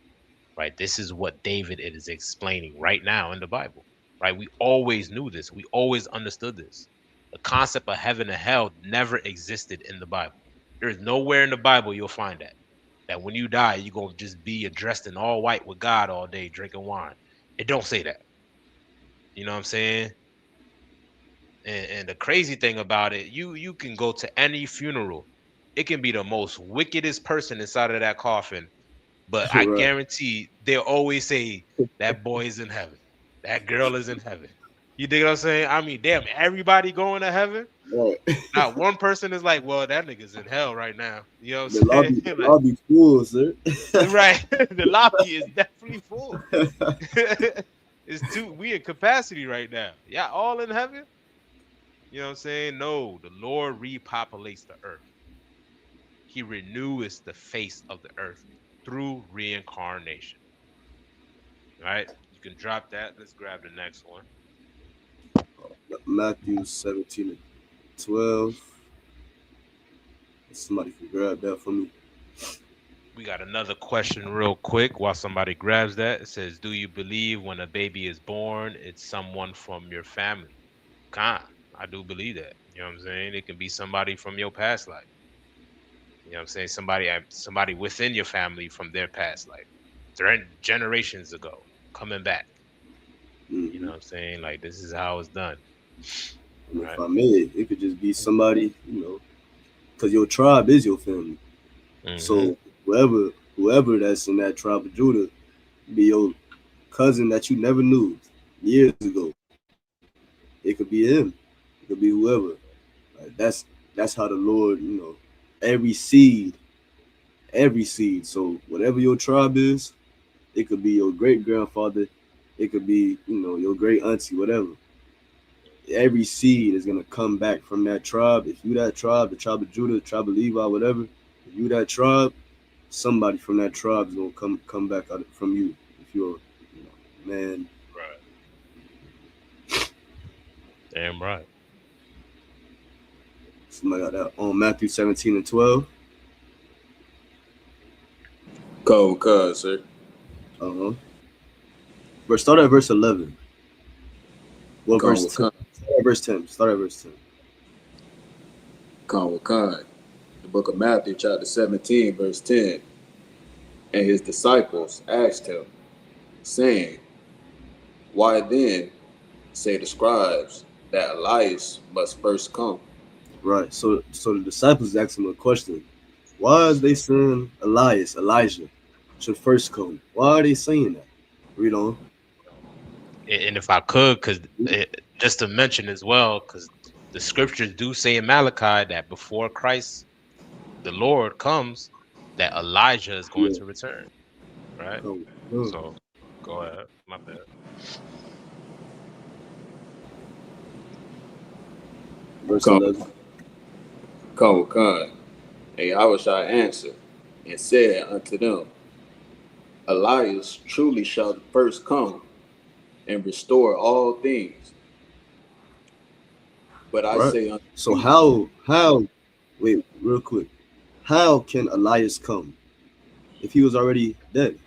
Right? This is what David is explaining right now in the Bible. Right? We always knew this. We always understood this. The concept of heaven and hell never existed in the Bible. There is nowhere in the Bible you'll find that when you die, you're going to just be dressed in all white with God all day drinking wine. It don't say that. You know what I'm saying? And the crazy thing about it, you can go to any funeral. It can be the most wickedest person inside of that coffin, but I right. guarantee they'll always say that boy is in heaven. That girl is in heaven. You dig what I'm saying? I mean, damn, everybody going to heaven? Right. Not one person is like, well, that nigga's in hell right now. You know what The I'm lobby, saying? the lobby full, sir. Right. The lobby is definitely full. We in capacity right now. Yeah, all in heaven. You know what I'm saying? No, the Lord repopulates the earth. He renews the face of the earth through reincarnation. All right, you can drop that. Let's grab the next one. Matthew 17 and 12. Somebody can grab that for me. We got another question real quick while somebody grabs that. It says, do you believe when a baby is born, it's someone from your family? Khan, I do believe that. You know what I'm saying? It can be somebody from your past life. You know what I'm saying? Somebody within your family from their past life. Generations ago, coming back. Mm-hmm. You know what I'm saying? Like, this is how it's done. And if I may, it could just be somebody, because your tribe is your family. So whoever that's in that tribe of Judah, be your cousin that you never knew years ago. It could be him. It could be whoever. Like that's how the Lord, every seed. So whatever your tribe is, it could be your great grandfather, it could be, your great auntie, whatever. Every seed is gonna come back from that tribe. If you that tribe, the tribe of Judah, the tribe of Levi, whatever, if you that tribe, somebody from that tribe is gonna come back out from you. If you're, man. Right. Damn right. Somebody got that on Matthew 17 and 12. Go, sir. Start at verse 11. What Con, verse 10? Start at verse 10. Start at verse 10. Con. The book of Matthew, chapter 17, verse 10. And his disciples asked him, saying, why then say the scribes that Elias must first come? Right. So the disciples asked him a question. Why is they saying Elijah? should first come. Why are they saying that? Read on. And if I could, because just to mention as well, because the scriptures do say in Malachi that before Christ, the Lord comes, that Elijah is going to return, right? So go ahead, my bad. Verse 11. Come. And Yahushua answered and said unto them, Elias truly shall first come and restore all things. But I say unto so how wait, real quick. How can Elias come if he was already dead?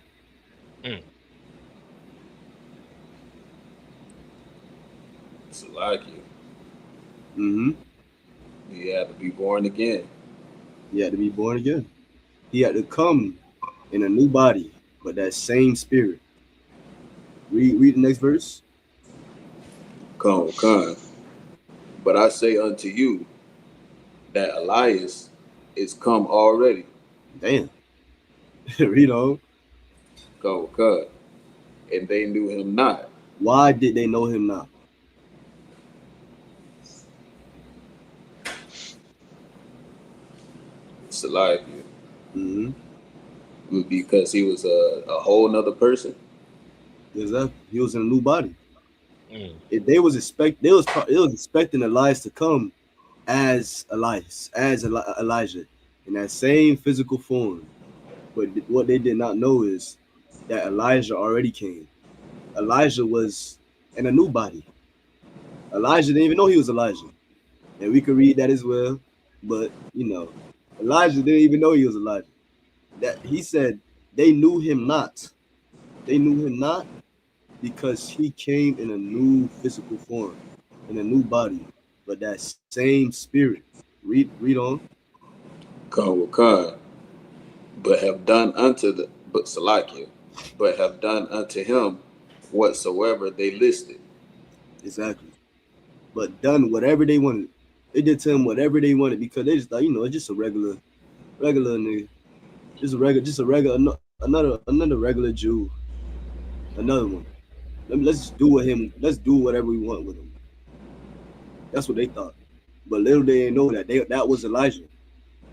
It's like you. Mm-hmm. He had to be born again. He had to be born again. He had to come in a new body, but that same spirit. Read the next verse. Come. But I say unto you that Elias is come already. Damn. Read on. Come. And they knew him not. Why did they know him not? It's like you. Because he was a whole nother person. Exactly. He was in a new body. If they was expecting Elias to come as Elias, as Elijah, in that same physical form. But what they did not know is that Elijah already came. Elijah was in a new body. Elijah didn't even know he was Elijah. And we could read that as well. But, Elijah didn't even know he was Elijah. That he said they knew him not. They knew him not because he came in a new physical form, in a new body, but that same spirit. Read on. Come. But have done unto him whatsoever they listed. Exactly. But done whatever they wanted. They did to him whatever they wanted because they just thought, it's just a regular nigga. Just a regular, another regular Jew. Another one. Let's do whatever we want with him. That's what they thought. But little they didn't know that was Elijah.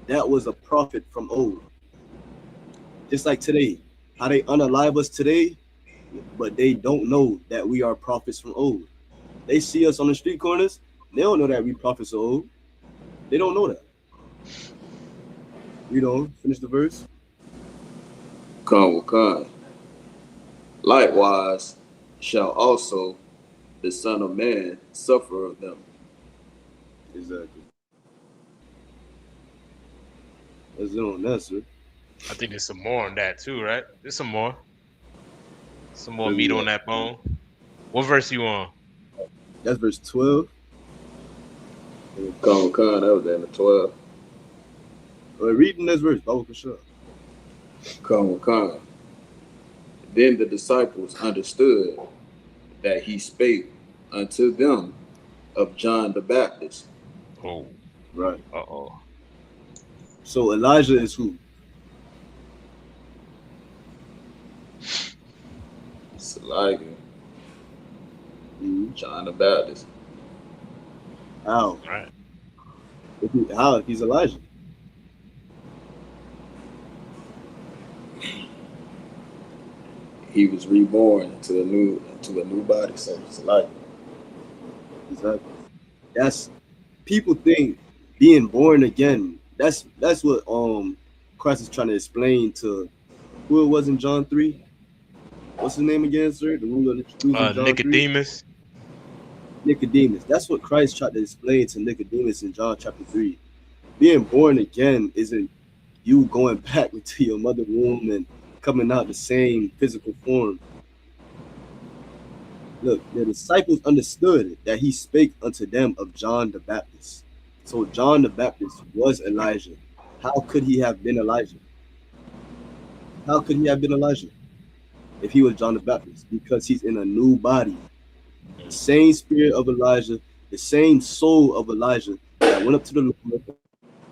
That was a prophet from old. Just like today, how they unalive us today, but they don't know that we are prophets from old. They see us on the street corners, they don't know that we prophets of old. They don't know that. Finish the verse. Come. Likewise shall also the Son of Man suffer of them. Exactly. That's it on that, sir. I think there's some more on that too, right? There's some more. Some more meat on that bone. What verse you on? That's verse 12. Come, that was in the 12. Reading this verse, Bible for sure. Come. Then the disciples understood that he spake unto them of John the Baptist. Oh. Right. Uh-oh. So Elijah is who? It's Elijah. John the Baptist. How? Right. If he's Elijah? He was reborn to a new body, so it's Elijah. Exactly. That's people think being born again. That's what Christ is trying to explain to who it was in John 3. What's his name again, sir? The ruler of the Jews in John Nicodemus. 3? Nicodemus. That's what Christ tried to explain to Nicodemus in John chapter 3. Being born again isn't you going back into your mother's womb and coming out the same physical form. Look, the disciples understood that he spake unto them of John the Baptist. So John the Baptist was Elijah. How could he have been Elijah? How could he have been Elijah if he was John the Baptist? Because he's in a new body. The same spirit of Elijah, the same soul of Elijah that went up to the Lord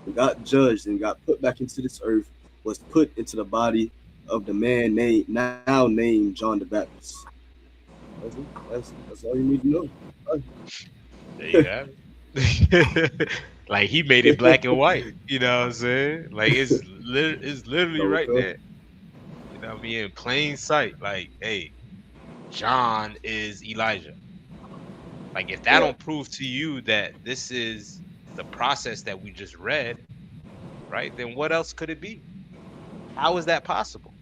and got judged and got put back into this earth was put into the body of the man named now named John the Baptist. That's it. That's all you need to know. There you have it. Like he made it black and white. You know what I'm saying? Like it's literally right Okay. there. You know what I mean? In plain sight. Like, hey, John is Elijah. Like if that Right. don't prove to you that this is the process that we just read, right? Then what else could it be? How is that possible?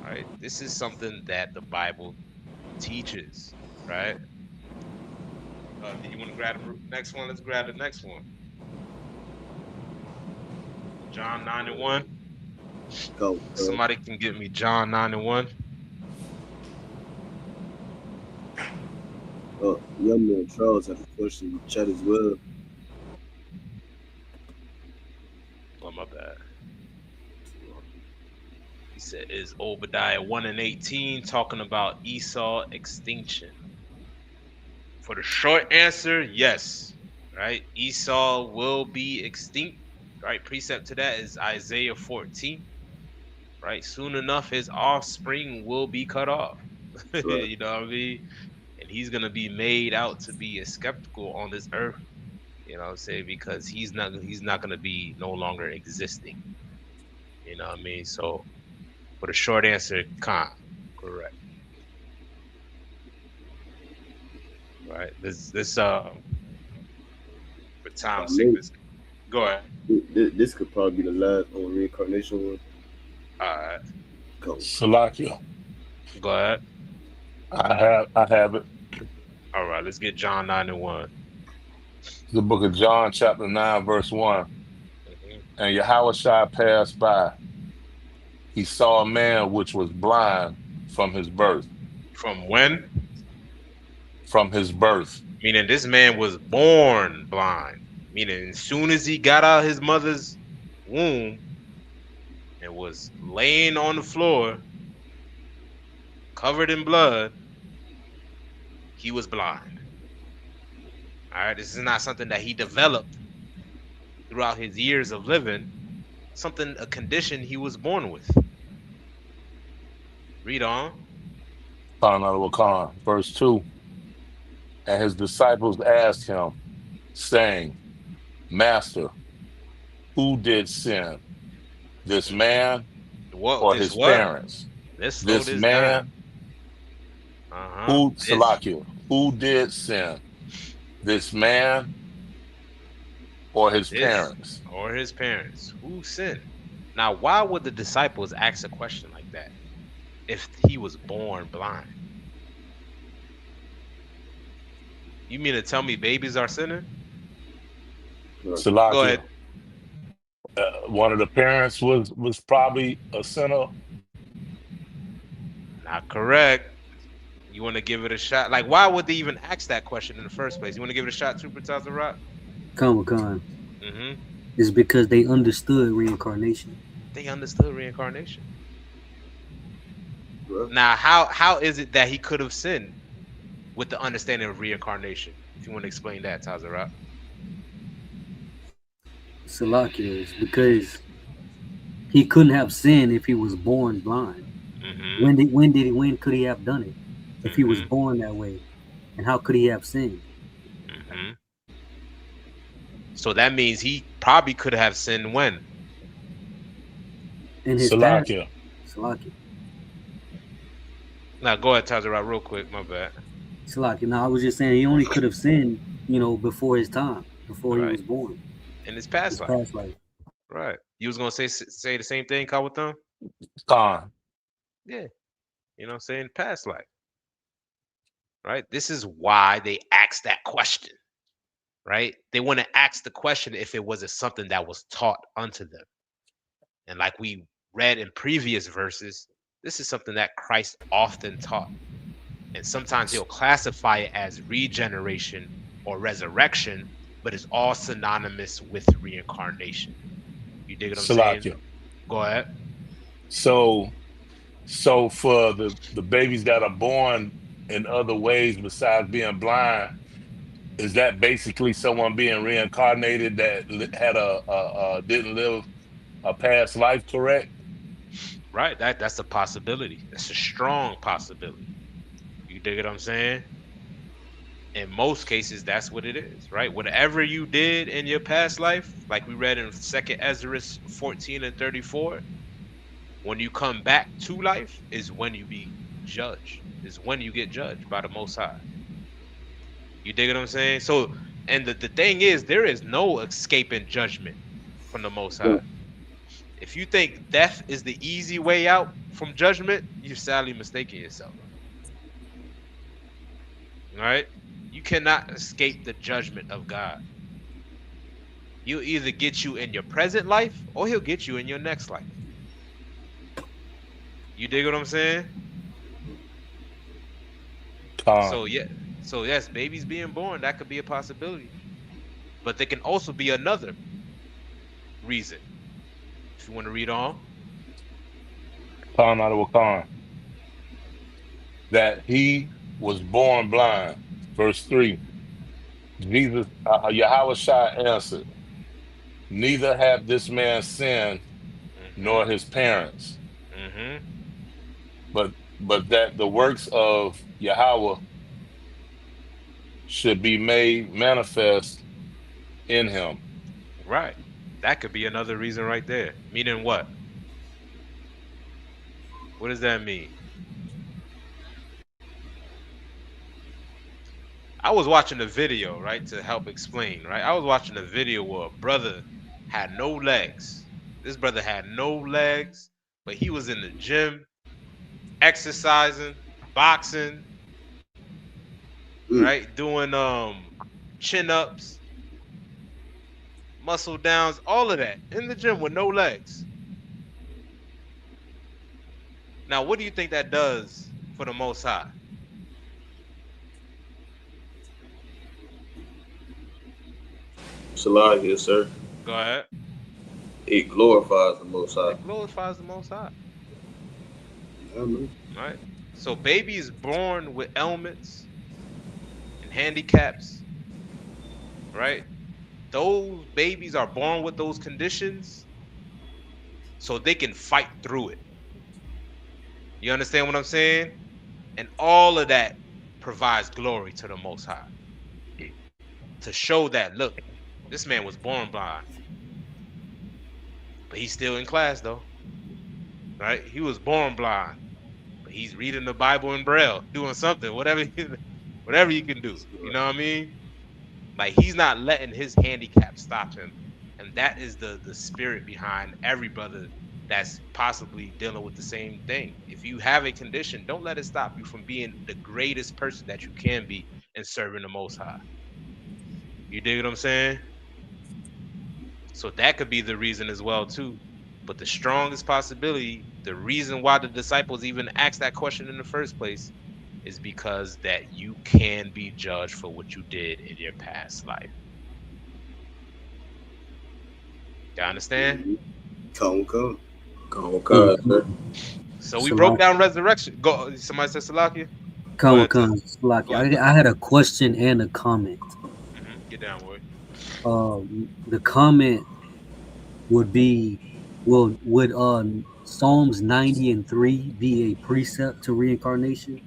Right? This is something that the Bible teaches, right? Did you want to grab the next one? Let's grab the next one. John 9 and 1. Go. Somebody can get me John 9 and 1. Young man Charles has a question in the chat as well. Oh, my bad. He said, is Obadiah 1 and 18 talking about Esau extinction? For the short answer, yes. Right? Esau will be extinct. Right? Precept to that is Isaiah 14. Right? Soon enough, his offspring will be cut off. Right. You know what I mean? And he's gonna be made out to be a skeptical on this earth. You know what I'm saying? Because he's not gonna be no longer existing. You know what I mean? So for the short answer, Khan. Correct. Right. This for I time's sake, know this go ahead. this could probably be the last on reincarnation one. Alright. Go. Salakia. Go ahead. I have it. All right, let's get John 9 and 1. The book of John, chapter 9, verse 1. Mhm. And Yahushua passed by. He saw a man which was blind from his birth. From when? From his birth. Meaning this man was born blind. Meaning as soon as he got out of his mother's womb and was laying on the floor, covered in blood, he was blind. All right, this is not something that he developed throughout his years of living, a condition he was born with. Read on. Verse 2. And his disciples asked him, saying, Master, who did sin, this man What? or This his what? parents? Let's slow This this down. man, This who did sin, this man or his this parents? or his parents. Who sinned? Now, why would the disciples ask a question like that if he was born blind? You mean to tell me babies are sinning? Go ahead. Salakia. One of the parents was probably a sinner. Not correct. You want to give it a shot? Like, why would they even ask that question in the first place? You want to give it a shot, Super Taza Rock? Con. Mm-hmm. It's because they understood reincarnation. They understood reincarnation. Now, how is it that he could have sinned with the understanding of reincarnation? If you want to explain that, Taza Rock. Salakia is because he couldn't have sinned if he was born blind. Mm-hmm. When could he have done it if he was born that way? And how could he have sinned? Mm-hmm. So that means he probably could have sinned when? In his Salakia. Salakia. Now go ahead, Taza Rock, real quick. My bad. Salakia. Now I was just saying he only could have sinned, before his time, before he was born. In his past life. Right. You was gonna say the same thing, Kawathon? Khan. Yeah. You know what I'm saying? Past life. Right? This is why they asked that question. Right? They want to ask the question if it was something that was taught unto them. And like we read in previous verses, this is something that Christ often taught. And sometimes he'll classify it as regeneration or resurrection, but it's all synonymous with reincarnation. You dig what I'm saying? Salakia. Go ahead. So for the babies that are born in other ways besides being blind, is that basically someone being reincarnated that had a didn't live a past life, correct? Right? That's a possibility. That's a strong possibility. You dig what I'm saying? In most cases, that's what it is, right? Whatever you did in your past life, like we read in Second Ezra 14 and 34, when you come back to life, is when you be judged. Is when you get judged by the Most High. You dig what I'm saying? So, and the thing is, there is no escaping judgment from the Most High. If you think death is the easy way out from judgment, you're sadly mistaking yourself. All right? You cannot escape the judgment of God. He'll either get you in your present life or he'll get you in your next life. You dig what I'm saying? Con. So yeah, so yes, babies being born, that could be a possibility. But there can also be another reason. If you want to read on. Con out of Wakan. That he was born blind. Verse 3. Jesus, Yahweh Shai answered, neither have this man sinned Mm-hmm. nor his parents, Mm-hmm. but that the works of Yahweh should be made manifest in him. Right. That could be another reason right there. Meaning what? What does that mean? I was watching a video, right, to help explain, right? I was watching a video where a brother had no legs. This brother had no legs, but he was in the gym, exercising, boxing, right? Doing chin ups, muscle downs, all of that in the gym with no legs. Now, what do you think that does for the Most High? Salakia, sir. Go ahead. It glorifies the Most High. It glorifies the Most High. Amen. Right? So babies born with ailments and handicaps, right? Those babies are born with those conditions so they can fight through it. You understand what I'm saying? And all of that provides glory to the Most High. To show that, look, this man was born blind, but he's still in class though. Right? He was born blind, but he's reading the Bible in Braille, doing something, whatever you can do. You know what I mean? Like he's not letting his handicap stop him. And that is the spirit behind every brother that's possibly dealing with the same thing. If you have a condition, don't let it stop you from being the greatest person that you can be and serving the Most High. You dig what I'm saying? So that could be the reason as well too. But the strongest possibility, the reason why the disciples even asked that question in the first place, is because that you can be judged for what you did in your past life. You understand? Come. Sir. So we broke down resurrection. Go. Somebody said Salakia. Go ahead, Tess. Salakia. I had a question and a comment. Get down, boy. The comment would be, would Psalms 90 and 3 be a precept to reincarnation?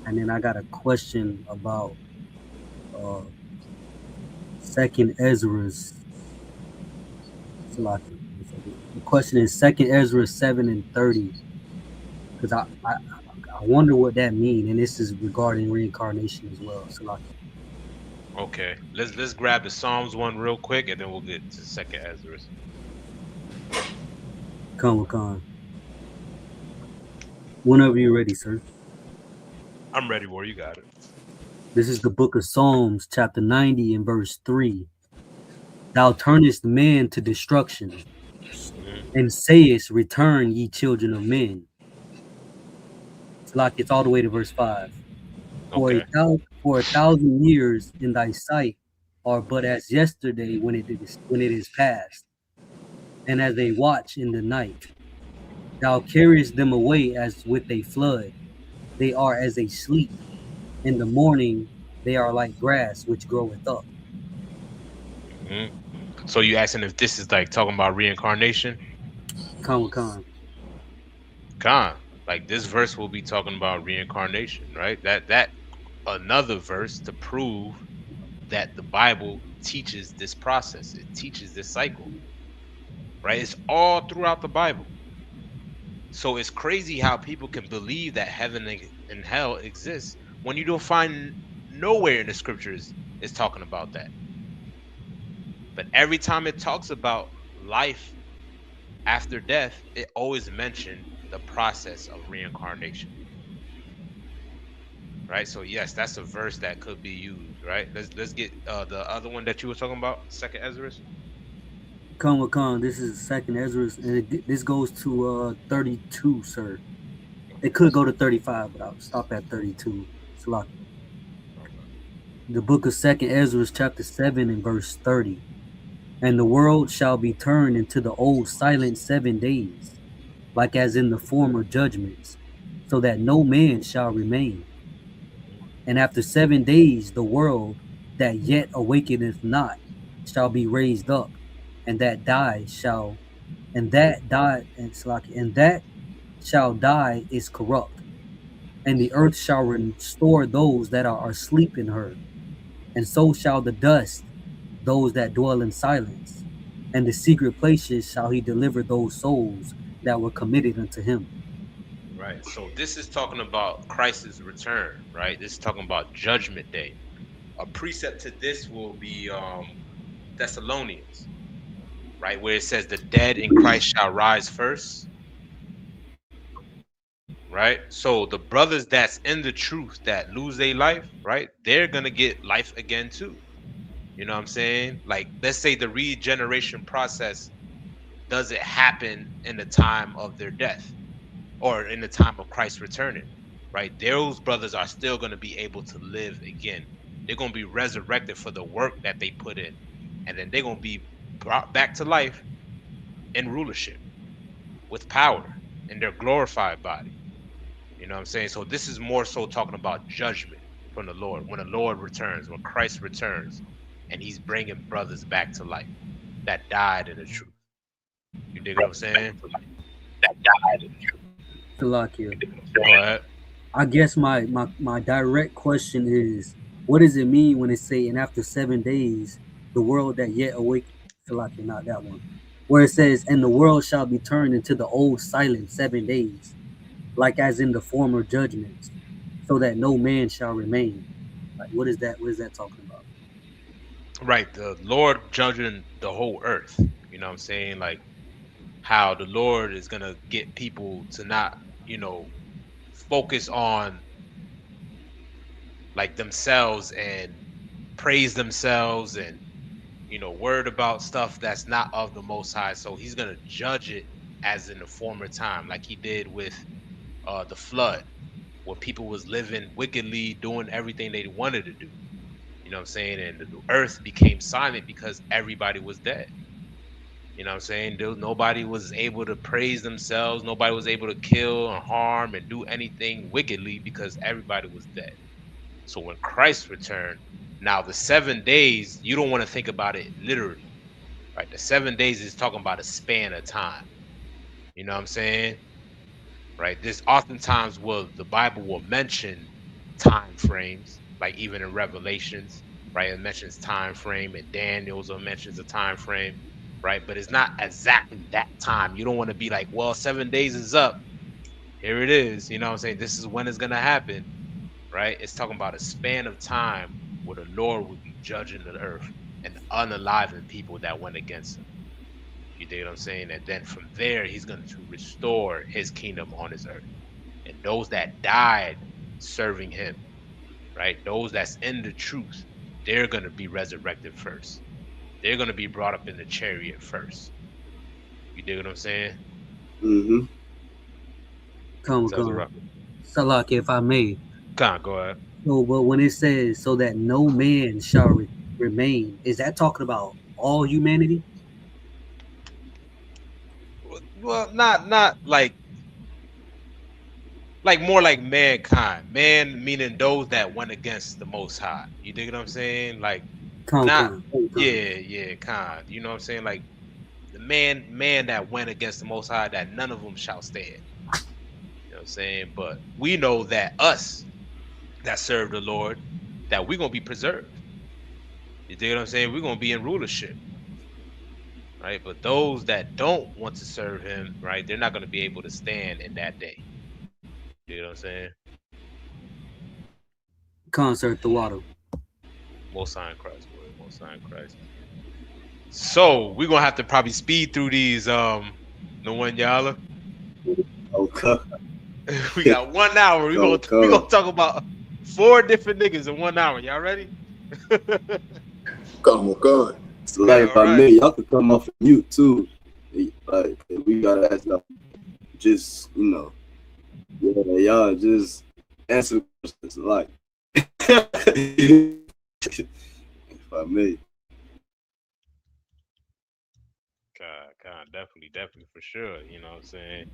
And then I got a question about Second Ezra's. Salakia. The question is Second Ezra 7 and 30, because I wonder what that means, and this is regarding reincarnation as well. Salakia. Okay, let's grab the Psalms one real quick, and then we'll get to Second Ezra. Khan. Whenever you're ready, sir. I'm ready, War. You got it. This is the book of Psalms, chapter 90 and verse 3. Thou turnest man to destruction, and sayest, return, ye children of men. It's all the way to verse 5. Okay. For 1,000 years in thy sight are but as yesterday when it is past, and as a watch in the night. Thou carriest them away as with a flood. They are as a sleep. In the morning they are like grass which groweth up. So you asking if this is like talking about reincarnation? Khan. Khan, like this verse will be talking about reincarnation, right? That another verse to prove that the Bible teaches this process. It teaches this cycle, right? It's all throughout the Bible. So it's crazy how people can believe that heaven and hell exists when you don't find nowhere in the scriptures is talking about that. But every time it talks about life after death, it always mentioned the process of reincarnation. Right? So yes, that's a verse that could be used, right? Let's get the other one that you were talking about, second Ezra. Con, this is second Ezra, and this goes to 32, sir. It could go to 35, but I'll stop at 32. Salaki. The book of second Ezra, chapter 7 and verse 30. And the world shall be turned into the old silent 7 days, like as in the former judgments, so that no man shall remain. And after 7 days the world that yet awakeneth not shall be raised up, and that die shall and that die and Salaki, and that shall die is corrupt, and the earth shall restore those that are asleep in her, and so shall the dust those that dwell in silence, and the secret places shall he deliver those souls that were committed unto him. Right. So this is talking about Christ's return, right? This is talking about judgment day. A precept to this will be Thessalonians, right? Where it says the dead in Christ shall rise first, right? So the brothers that's in the truth that lose their life, right? They're gonna get life again too. You know what I'm saying? Like, let's say the regeneration process doesn't happen in the time of their death or in the time of Christ returning, right? Those brothers are still going to be able to live again. They're going to be resurrected for the work that they put in. And then they're going to be brought back to life in rulership with power in their glorified body. You know what I'm saying? So this is more so talking about judgment from the Lord. When the Lord returns, when Christ returns, and he's bringing brothers back to life that died in the truth. You dig what I'm saying? That died in the truth. Salakia. Go ahead. I guess my direct question is, what does it mean when it say, and after 7 days, the world that yet awake, Salakia, not that one, where it says, and the world shall be turned into the old silent 7 days, like as in the former judgments, so that no man shall remain. Like, what is that? What is that talking about? Right. The Lord judging the whole earth. You know what I'm saying? Like how the Lord is going to get people to not, focus on like themselves and praise themselves and, word about stuff that's not of the Most High. So he's going to judge it as in the former time, like he did with the flood, where people was living wickedly, doing everything they wanted to do. You know what I'm saying? And the earth became silent because everybody was dead. You know what I'm saying? Nobody was able to praise themselves. Nobody was able to kill and harm and do anything wickedly because everybody was dead. So when Christ returned, now the 7 days, you don't want to think about it literally, right? The 7 days is talking about a span of time. You know what I'm saying? Right? There's oftentimes the Bible will mention time frames, like even in Revelations, right? It mentions time frame, and Daniel's mentions a time frame, right? But it's not exactly that time. You don't want to be like, well, 7 days is up. Here it is. You know what I'm saying? This is when it's gonna happen, right? It's talking about a span of time where the Lord would be judging the earth and unaliving people that went against him. You dig what I'm saying? And then from there, he's going to restore his kingdom on his earth. And those that died serving him, right? Those that's in the truth, they're going to be resurrected first. They're going to be brought up in the chariot first. You dig what I'm saying? Mm-hmm. Come. Salaki, if I may. Go ahead. So, but when it says, so that no man shall remain, is that talking about all humanity? Well, not like more like mankind. Man meaning those that went against the Most High. You dig what I'm saying? Like not, yeah, kind. You know what I'm saying? Like the man that went against the Most High, that none of them shall stand. You know what I'm saying? But we know that us that serve the Lord, that we're gonna be preserved. You dig what I'm saying? We're gonna be in rulership, right? But those that don't want to serve him, right, they're not gonna be able to stand in that day. You know what I'm saying? Concert the water. Most High in Christ, boy. Most High in Christ. So we're gonna have to probably speed through these no one y'all. Okay. We got 1 hour. We gonna talk about 4 different niggas in 1 hour. Y'all ready? Come. So like if I right. may, y'all could come off mute too. Like we gotta ask y'all just, y'all just answer the questions like if I may. God, definitely for sure. You know what I'm saying?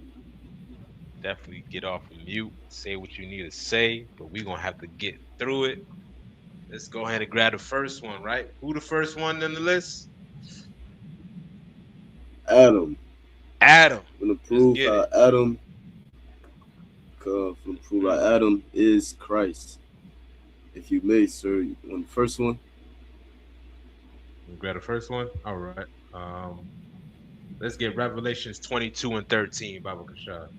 Definitely get off of mute, say what you need to say, but we're gonna have to get through it. Let's go ahead and grab the first one, right? Who the first one in the list? Adam. Adam. I'm gonna prove how Adam is Christ. If you may, sir, on the first one. You grab the first one? All right. Let's get Revelations 22 and 13, Baba Kashad.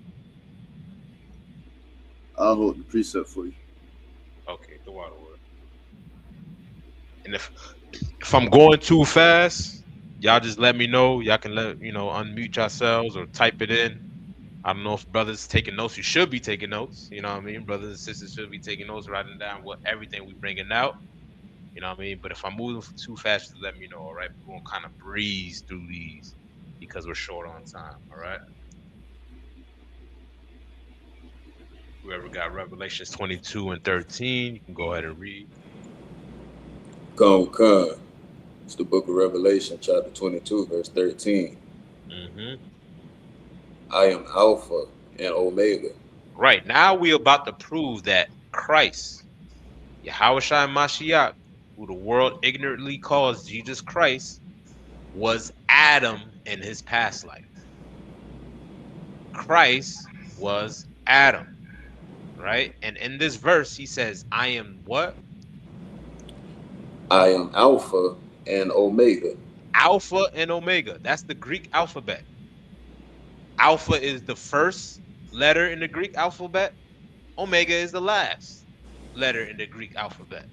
I'll hold the precept for you. Okay, the water word. And if I'm going too fast, y'all just let me know. Y'all can unmute yourselves or type it in. I don't know if brothers taking notes. You should be taking notes. You know what I mean? Brothers and sisters should be taking notes, writing down everything we bringing out. You know what I mean? But if I'm moving too fast, let me know. All right, we're gonna kind of breeze through these because we're short on time. All right. Whoever got Revelations 22 and 13, you can go ahead and read. Come. It's the book of Revelation, chapter 22, verse 13. Mm-hmm. I am Alpha and Omega. Right, now we're about to prove that Christ, Yahushua Mashiach, who the world ignorantly calls Jesus Christ, was Adam in his past life. Christ was Adam, right? And in this verse, he says, I am what? I am Alpha and Omega. Alpha and Omega. That's the Greek alphabet. Alpha is the first letter in the Greek alphabet. Omega is the last letter in the Greek alphabet.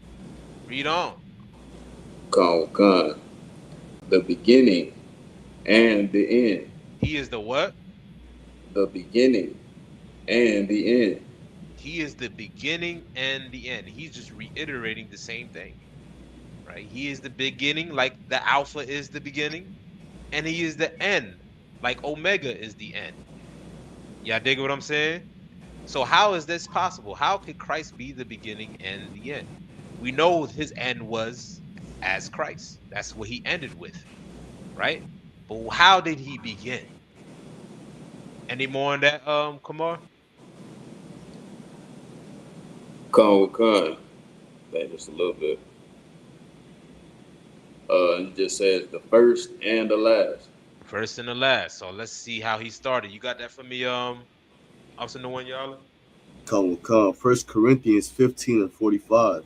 Read on. Come. The beginning and the end. He is the what? The beginning and the end. He is the beginning and the end. He's just reiterating the same thing, right? He is the beginning, like the Alpha is the beginning, and he is the end, like Omega is the end. Y'all dig what I'm saying? So how is this possible? How could Christ be the beginning and the end? We know his end was as Christ. That's what he ended with, right? But how did he begin? Any more on that, Kumar? Come. That just a little bit. It just says the first and the last. First and the last. So let's see how he started. You got that for me, Ups in the one, y'all? Come. 1 Corinthians 15 and 45.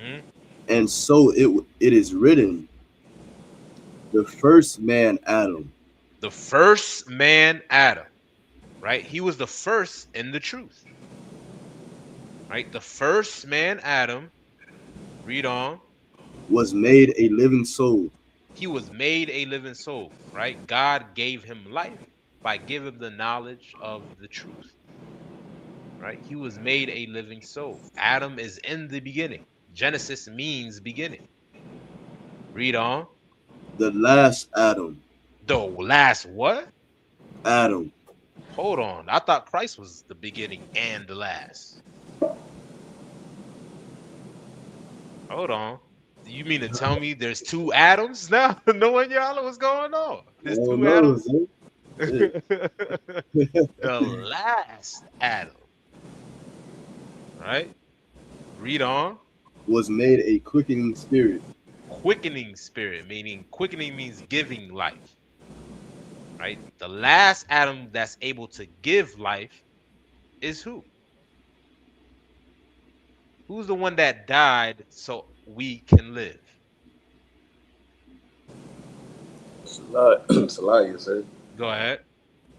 Mm-hmm. And so it is written, the first man Adam. The first man Adam, right? He was the first in the truth, right? The first man Adam, read on. Was made a living soul. He was made a living soul, right? God gave him life by giving the knowledge of the truth, right? He was made a living soul. Adam is in the beginning. Genesis means beginning. Read on. The last Adam. The last what? Adam. Hold on. I thought Christ was the beginning and the last. Hold on. Do you mean to tell me there's 2 Adams now? No one y'all what's going on? There's 2 Adams. The last Adam. Right? Read on. Was made a quickening spirit. Quickening spirit, meaning quickening means giving life. Right? The last Adam that's able to give life is who? Who's the one that died so we can live? Salakia said. Go ahead.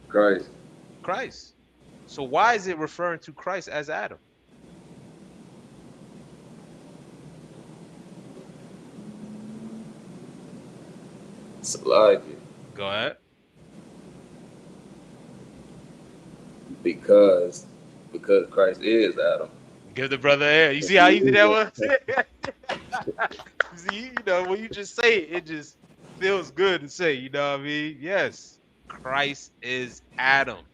Christ. Christ. So why is it referring to Christ as Adam? Salakia. Go ahead. Because Christ is Adam. Give the brother air. You see how easy that was? See, you know, when you just say it, it just feels good to say, you know what I mean? Yes, Christ is Adam.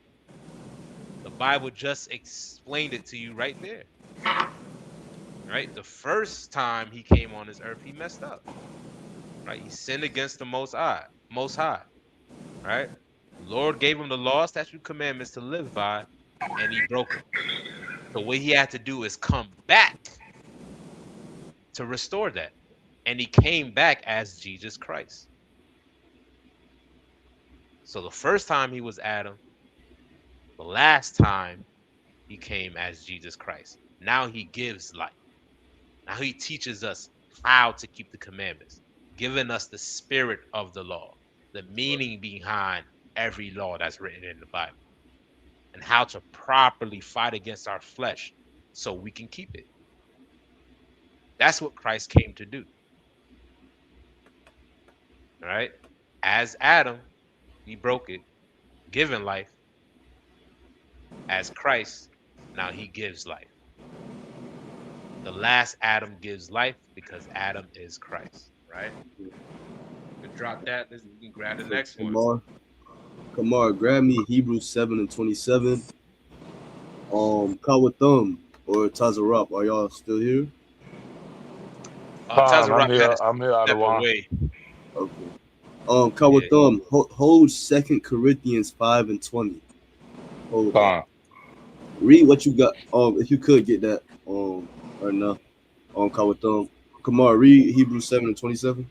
The Bible just explained it to you right there. Right? The first time he came on this earth, he messed up. Right? He sinned against the Most High. Right? Lord gave him the law, statute, commandments to live by, and he broke them. So what he had to do is come back to restore that. And he came back as Jesus Christ. So the first time he was Adam, the last time he came as Jesus Christ. Now he gives life. Now he teaches us how to keep the commandments, giving us the spirit of the law, the meaning behind every law that's written in the Bible, and how to properly fight against our flesh so we can keep it. That's what Christ came to do. All right? As Adam, he broke it, giving life. As Christ, now he gives life. The last Adam gives life because Adam is Christ, right? We drop that. We can grab the next one. Kamar, grab me Hebrews 7:27. Kawathum or Tazarop, are y'all still here? I'm here. I'm here out of one. Okay. Kawathum, hold 2 Corinthians 5:20. Hold on. Read what you got. If you could get that. Right now. Kawathum. Kamar, read Hebrews 7:27.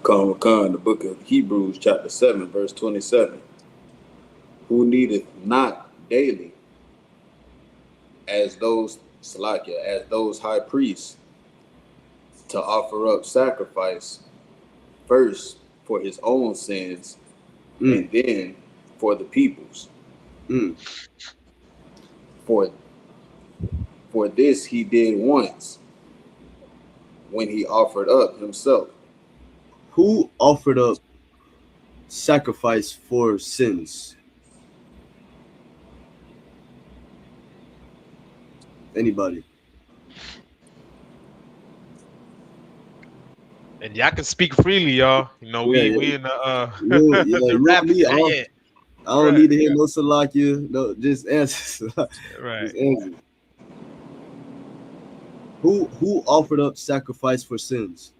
The book of Hebrews, chapter 7, verse 27. Who needeth not daily, as those high priests, to offer up sacrifice first for his own sins and then for the people's. For this he did once when he offered up himself. Who offered up sacrifice for sins? Anybody? And y'all can speak freely, y'all. You know, we in the rap. I don't need to hear no Salakia. No, just answer. Right. Just answer. Who offered up sacrifice for sins?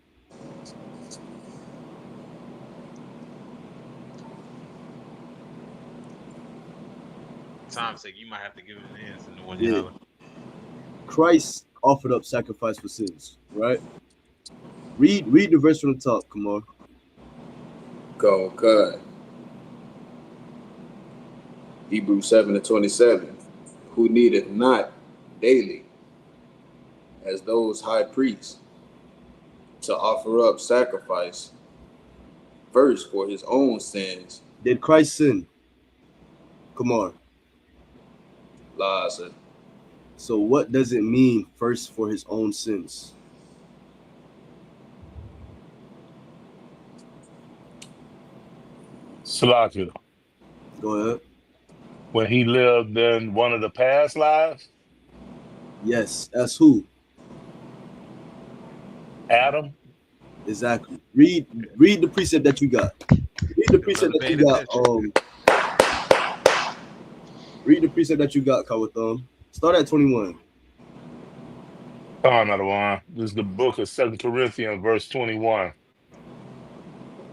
Time's sake, you might have to give him an answer. The one you Christ offered up sacrifice for sins, right? Read the verse from the top, Kamar. Go. Hebrews 7:27. Who needeth not daily, as those high priests, to offer up sacrifice first for his own sins. Did Christ sin? Kamar. Lies. So what does it mean first for his own sins? Salakia. Go ahead. When he lived in one of the past lives? Yes. That's who? Adam. Exactly. Read the precept that you got. Read the precept that you got. Read the precept that you got, Kawathum. Start at 21. Another one. This is the book of 2 Corinthians, verse 21.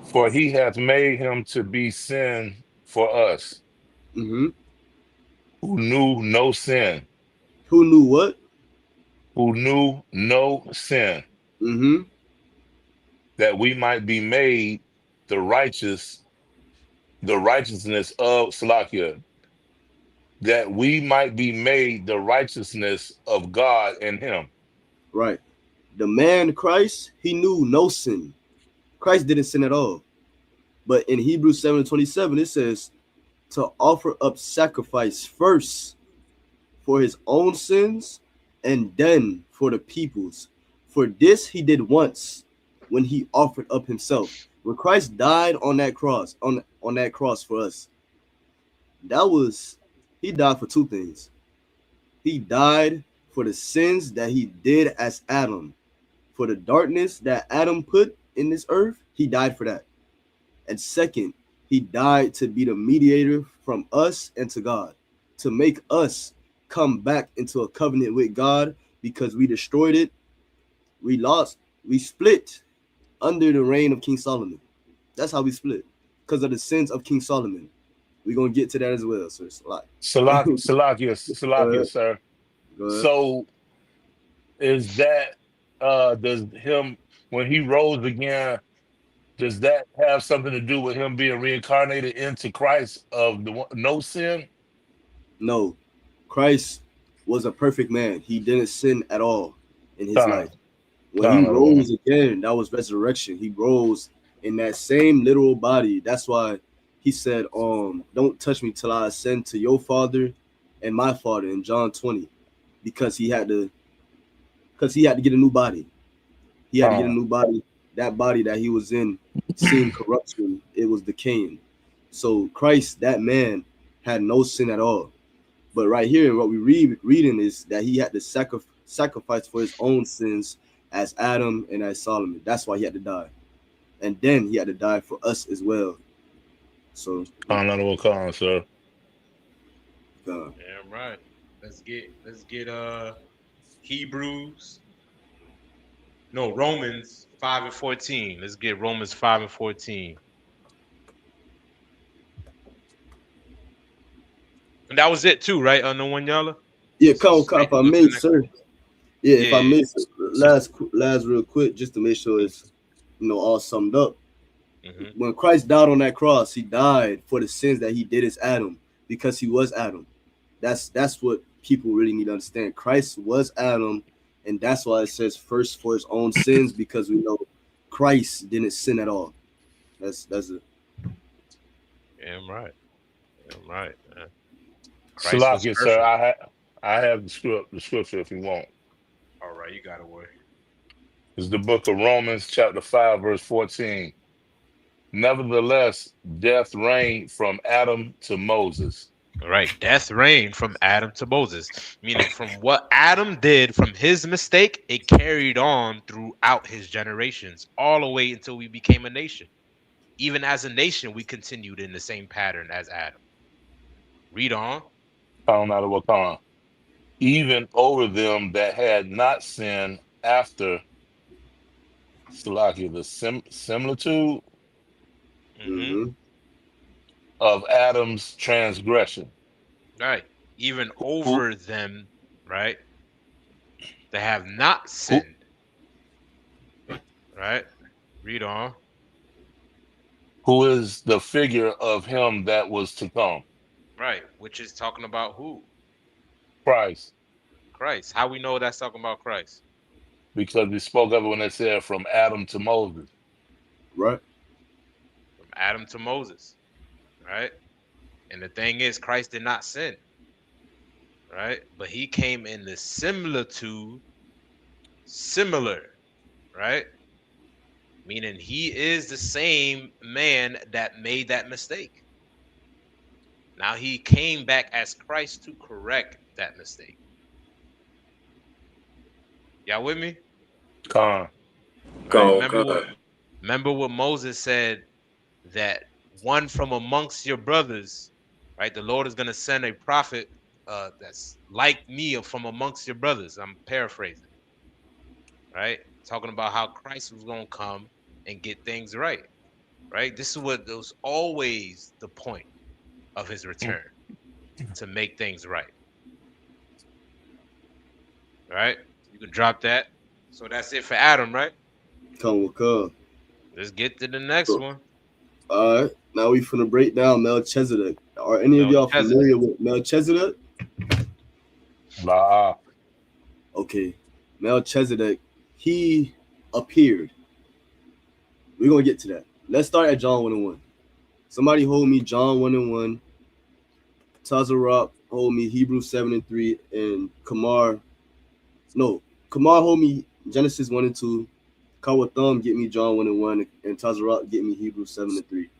For he hath made him to be sin for us, who knew no sin. Who knew what? Who knew no sin. That we might be made the righteousness of Salakia, that we might be made the righteousness of God in him. Right. The man Christ, he knew no sin. Christ didn't sin at all. But in Hebrews 7:27, it says to offer up sacrifice first for his own sins and then for the people's. For this he did once when he offered up himself. When Christ died on that cross, on that cross for us, he died for two things. He died for the sins that he did as Adam. For the darkness that Adam put in this earth, he died for that. And second, he died to be the mediator from us and to God, to make us come back into a covenant with God because we destroyed it. We lost, we split under the reign of King Solomon. That's how we split, because of the sins of King Solomon. We're going to get to that as well, sir. Salakia, sir. So is that, does him, when he rose again, does that have something to do with him being reincarnated into Christ of the no sin? No. Christ was a perfect man. He didn't sin at all in his life. When he rose again, that was resurrection. He rose in that same literal body. That's why he said, don't touch me till I ascend to your Father and my Father in John 20, because he had to get a new body. He had to get a new body. That body that he was in, seeing corruption, it was decaying. So Christ, that man, had no sin at all. But right here, what we reading is that he had to sacrifice for his own sins as Adam and as Solomon. That's why he had to die. And then he had to die for us as well. So sir. Yeah, right. Let's get Romans 5:14. Let's get Romans 5:14. And that was it too, right? On the one y'all? Yeah, if I may, sir. Yeah, if I may, last real quick, just to make sure it's all summed up. Mm-hmm. When Christ died on that cross, he died for the sins that he did as Adam, because he was Adam. That's what people really need to understand. Christ was Adam, and that's why it says first for his own sins, because we know Christ didn't sin at all. That's it. Yeah, I'm right. Man. Salakia, sir, I have the scripture if you want. All right, you got it, boy. It's the book of Romans, chapter 5, verse 14. Nevertheless, death reigned from Adam to Moses. Right, death reigned from Adam to Moses, meaning from what Adam did from his mistake, it carried on throughout his generations, all the way until we became a nation. Even as a nation, we continued in the same pattern as Adam. Read on. Even over them that had not sinned after Salakia, the similitude of Adam's transgression. Right. Even over them, right? They have not sinned. Right? Read on. Who is the figure of him that was to come? Right. Which is talking about who? Christ. How we know that's talking about Christ? Because we spoke of it when it said from Adam to Moses. Right. From Adam to Moses. Right? And the thing is, Christ did not sin. Right? But he came in the similitude, right? Meaning he is the same man that made that mistake. Now he came back as Christ to correct that mistake. Y'all with me? Remember what Moses said, that one from amongst your brothers, right? The Lord is going to send a prophet that's like me from amongst your brothers. I'm paraphrasing, right? Talking about how Christ was going to come and get things right, right? This is what was always the point of his return, to make things right. All right? You can drop that. So that's it for Adam, right? Come. Let's get to the next one. All right. Now we finna break down Melchizedek, Are any of y'all familiar with Melchizedek? Nah. Okay. Melchizedek, he appeared. We're going to get to that. Let's start at John 1 and 1. Somebody hold me John 1 and 1. Tazarok hold me Hebrews 7 and 3. And Kamar hold me Genesis 1 and 2. Kawatham get me John 1 and 1. And Tazarok get me Hebrews 7 and 3.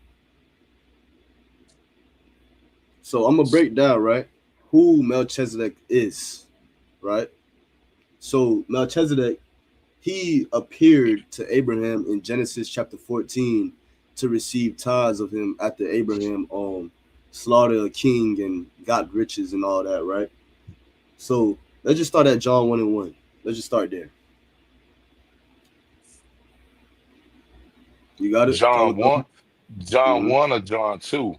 So I'm going to break down, right, who Melchizedek is, right? So Melchizedek, he appeared to Abraham in Genesis chapter 14 to receive tithes of him after Abraham slaughtered a king and got riches and all that, right? So let's just start at John 1 and 1. Let's just start there. You got it? John 1? John 1 or John 2?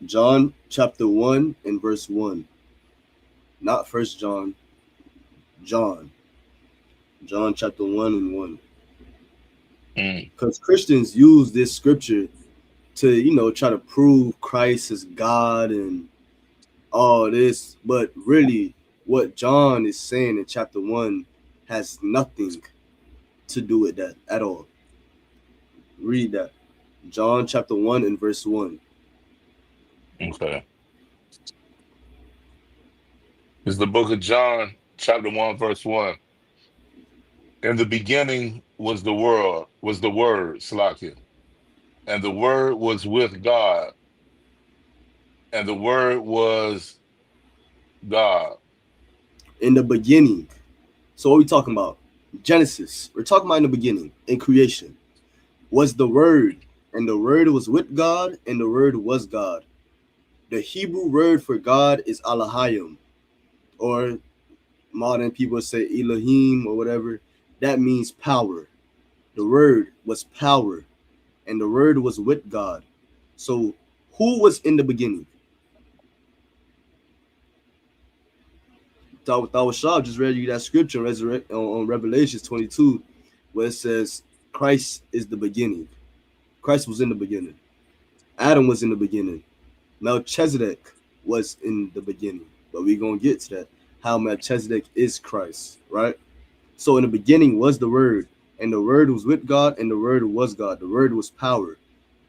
John chapter 1 and verse 1. Not First John. John chapter 1 and 1. Because Christians use this scripture to, try to prove Christ is God and all this. But really, what John is saying in chapter 1 has nothing to do with that at all. Read that. John chapter 1 and verse 1. Okay. It's the book of John, chapter 1, verse 1. In the beginning was the word, Slakia. And the word was with God. And the word was God. In the beginning. So what are we talking about? Genesis. We're talking about in the beginning, in creation. Was the word, and the word was with God, and the word was God. The Hebrew word for God is Elohim, or modern people say Elohim or whatever. That means power. The word was power, and the word was with God. So who was in the beginning? Tawashab just read you that scripture on Revelations 22, where it says Christ is the beginning. Christ was in the beginning. Adam was in the beginning. Melchizedek was in the beginning. But we're going to get to that, how Melchizedek is Christ, right? So in the beginning was the word, and the word was with God, and the word was God. The word was power.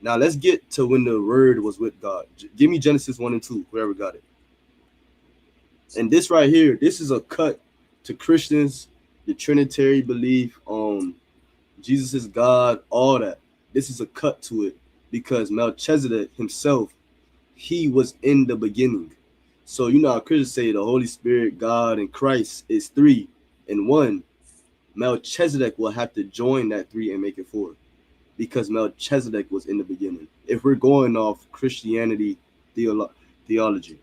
Now let's get to when the word was with God. Give me Genesis 1 and 2, whoever got it. And this right here, this is a cut to Christians, the Trinitarian belief, Jesus is God, all that. This is a cut to it because Melchizedek himself, he was in the beginning. So you know how Christians say the Holy Spirit, God, and Christ is 3 in 1. Melchizedek will have to join that 3 and make it 4 because Melchizedek was in the beginning. If we're going off Christianity theology.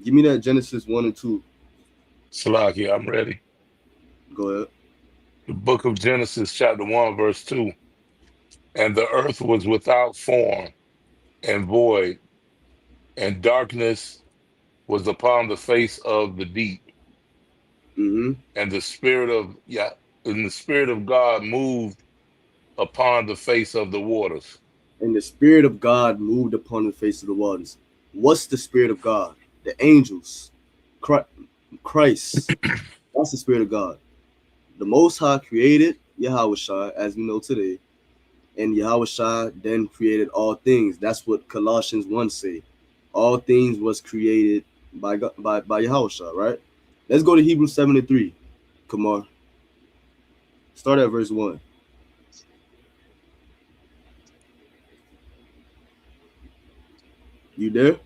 Give me that Genesis 1 and 2. Salaki, I'm ready. Go ahead. The book of Genesis, chapter 1, verse 2. And the earth was without form and void, and darkness was upon the face of the deep. And the spirit of God moved upon the face of the waters. And the Spirit of God moved upon the face of the waters. What's the Spirit of God? The angels. Christ. That's the Spirit of God. The Most High created Yahweh, as we know today. And Yahweh then created all things. That's what Colossians 1 say. All things was created by Yahweh, right? Let's go to Hebrews 7 and 3. Kamar. Start at verse 1. You there?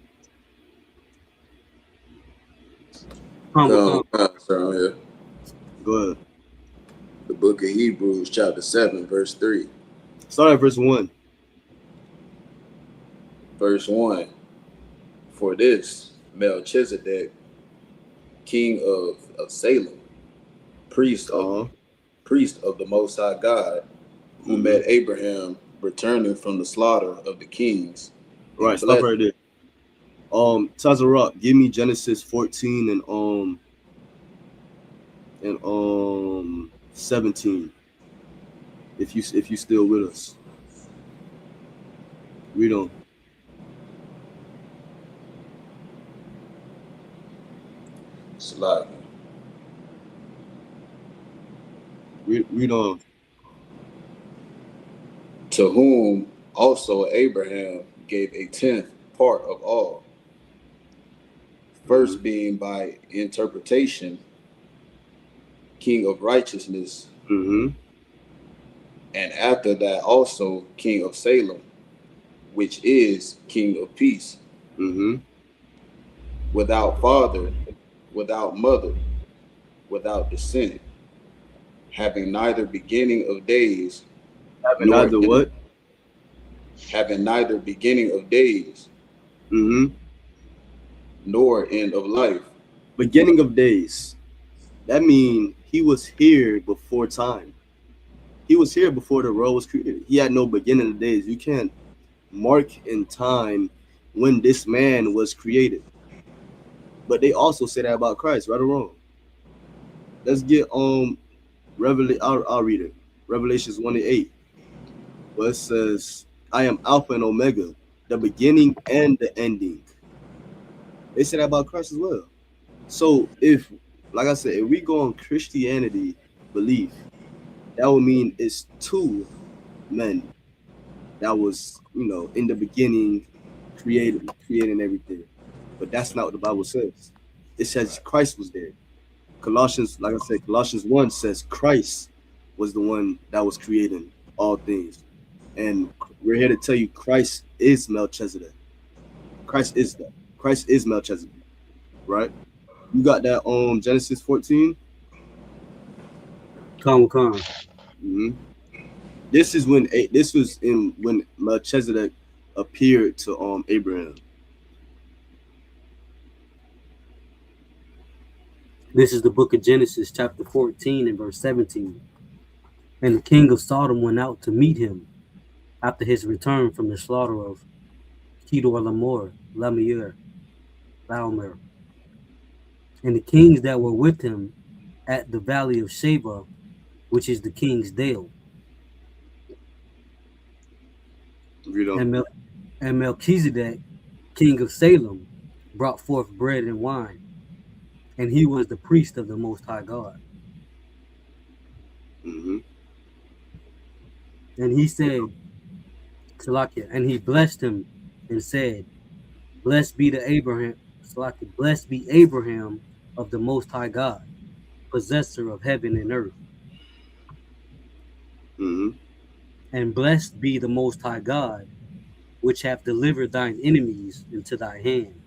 Sir, I'm here. Go ahead. The book of Hebrews, chapter 7, verse 3. Start at verse 1. Verse 1. For this Melchizedek, king of Salem, priest of the Most High God, who met Abraham returning from the slaughter of the kings. Right, stop right there. Tazarok, give me Genesis 14 and 17. If you still with us. Read on. Slack. Read on. To whom also Abraham gave a tenth part of all, first being by interpretation king of righteousness, Mm-hmm. and after that also king of Salem, which is king of peace, Mm-hmm. without father, without mother, without descent, having neither beginning of days, Having nor neither end, what? having neither beginning of days, Mm-hmm. nor end of life. Beginning of days. That means he was here before time. He was here before the world was created. He had no beginning of days. You can't mark in time when this man was created. But they also say that about Christ, right or wrong. Let's get I'll read it. Revelations 1:8. Where it says, I am Alpha and Omega, the beginning and the ending. They say that about Christ as well. So if, like I said, if we go on Christianity belief, that would mean it's two men that was, in the beginning, creating everything. But that's not what the Bible says. It says Christ was there. Colossians, like I said, Colossians 1 says Christ was the one that was creating all things. And we're here to tell you Christ is Melchizedek. Christ is that. Christ is Melchizedek, right? You got that on Genesis 14? Come. Mm-hmm. This was when Melchizedek appeared to Abraham. This is the book of Genesis, chapter 14 and verse 17. And the king of Sodom went out to meet him after his return from the slaughter of Kedorlaomer. And the kings that were with him at the valley of Sheba, which is the king's dale. And Melchizedek, king of Salem, brought forth bread and wine, and he was the priest of the Most High God. Mm-hmm. And he said, and he blessed him and said, blessed be Abraham of the Most High God, possessor of heaven and earth. Mm-hmm. And blessed be the Most High God, which hath delivered thine enemies into thy hand.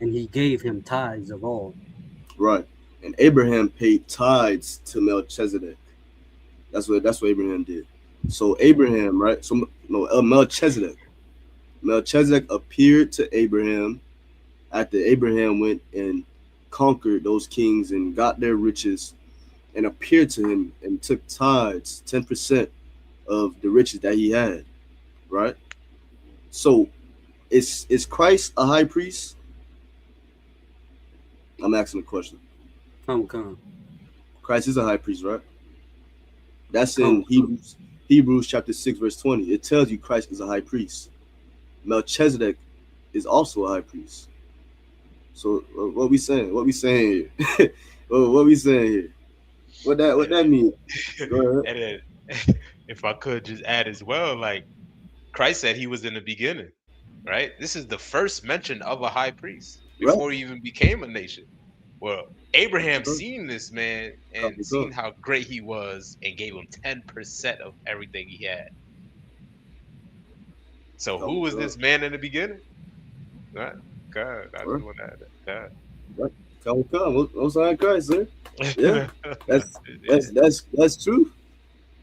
And he gave him tithes of all. Right. And Abraham paid tithes to Melchizedek. That's what Abraham did. So Abraham, right? So Melchizedek. Melchizedek appeared to Abraham after Abraham went and conquered those kings and got their riches, and appeared to him and took tithes, 10% of the riches that he had. Right? So is Christ a high priest? I'm asking a question. Come. Christ is a high priest, right? That's in Hebrews chapter 6, verse 20. It tells you Christ is a high priest. Melchizedek is also a high priest. So what we saying? What we saying here? What we saying here? What that mean? Go ahead. And then, if I could just add as well, like Christ said he was in the beginning, right? This is the first mention of a high priest before he even became a nation. Well, Abraham seen this man and seen how great he was and gave him 10% of everything he had. So who was this man in the beginning? Right? God, I just want to add that. Right. Come. What's on Christ, sir? Yeah, that's true.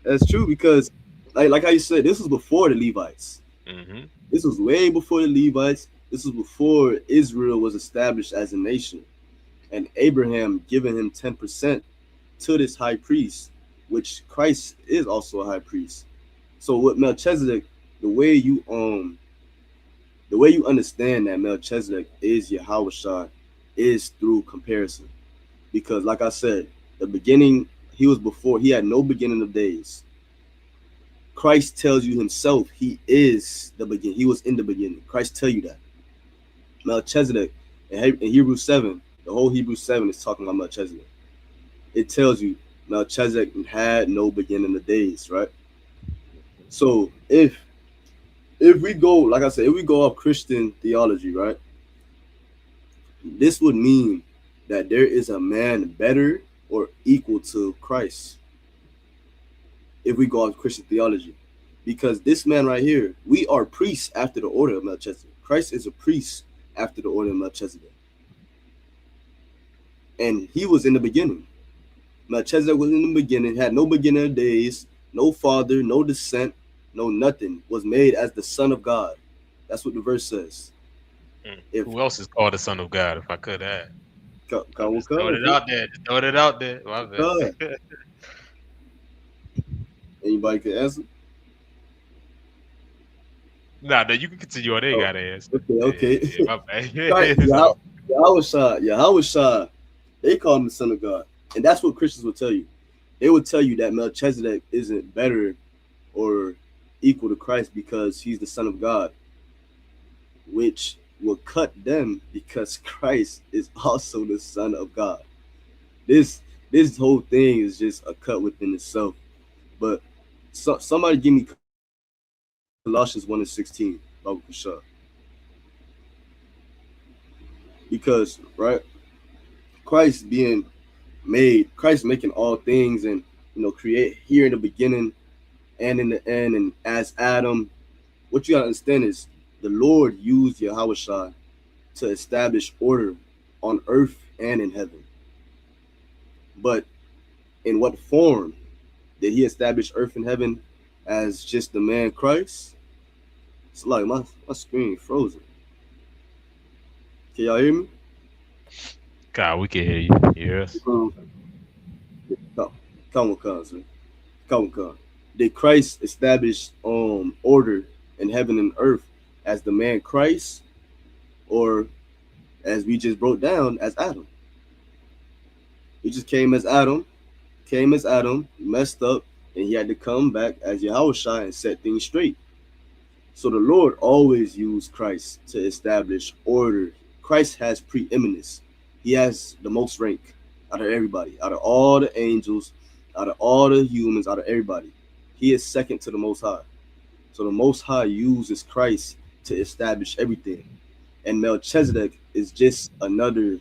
That's true because, like how you said, this was before the Levites. Mm-hmm. This was way before the Levites. This was before Israel was established as a nation, and Abraham giving him 10% to this high priest, which Christ is also a high priest. So with Melchizedek, the way you understand that Melchizedek is Yahweh is through comparison. Because like I said, the beginning, he had no beginning of days. Christ tells you himself he is the beginning. He was in the beginning. Christ tell you that. Melchizedek in Hebrews 7, The whole Hebrews 7 is talking about Melchizedek. It tells you Melchizedek had no beginning of days, right? So if we go, like I said, if we go off Christian theology, right, this would mean that there is a man better or equal to Christ. If we go off Christian theology, because this man right here, we are priests after the order of Melchizedek. Christ is a priest after the order of Melchizedek. And he was in the beginning. Melchizedek was in the beginning, had no beginning of days, no father, no descent, no nothing, was made as the Son of God. That's what the verse says. Who else is called the Son of God, if I could add? Throwing it out there. Just throwing it out there. My bad. Anybody can answer? Nah, you can continue on. They got to answer. Okay. Yeah, my bad. Yahweh, they call him the Son of God. And that's what Christians will tell you. They will tell you that Melchizedek isn't better or equal to Christ because he's the Son of God, which will cut them because Christ is also the Son of God. This whole thing is just a cut within itself. But somebody give me Colossians 1:16, Bible Kushah. Because, right, Christ being made, Christ making all things and, create here in the beginning and in the end, and as Adam, what you gotta understand is the Lord used Yahweh to establish order on earth and in heaven. But in what form did he establish earth and heaven? As just the man Christ? It's like my screen frozen. Can y'all hear me? God, we can hear you. Yes. Come on. Did Christ establish order in heaven and earth as the man Christ, or as we just broke down, as Adam? He just came as Adam, messed up, and he had to come back as Yahushua and set things straight. So the Lord always used Christ to establish order. Christ has preeminence. He has the most rank out of everybody, out of all the angels, out of all the humans, out of everybody. He is second to the Most High. So the Most High uses Christ to establish everything. And Melchizedek is just another,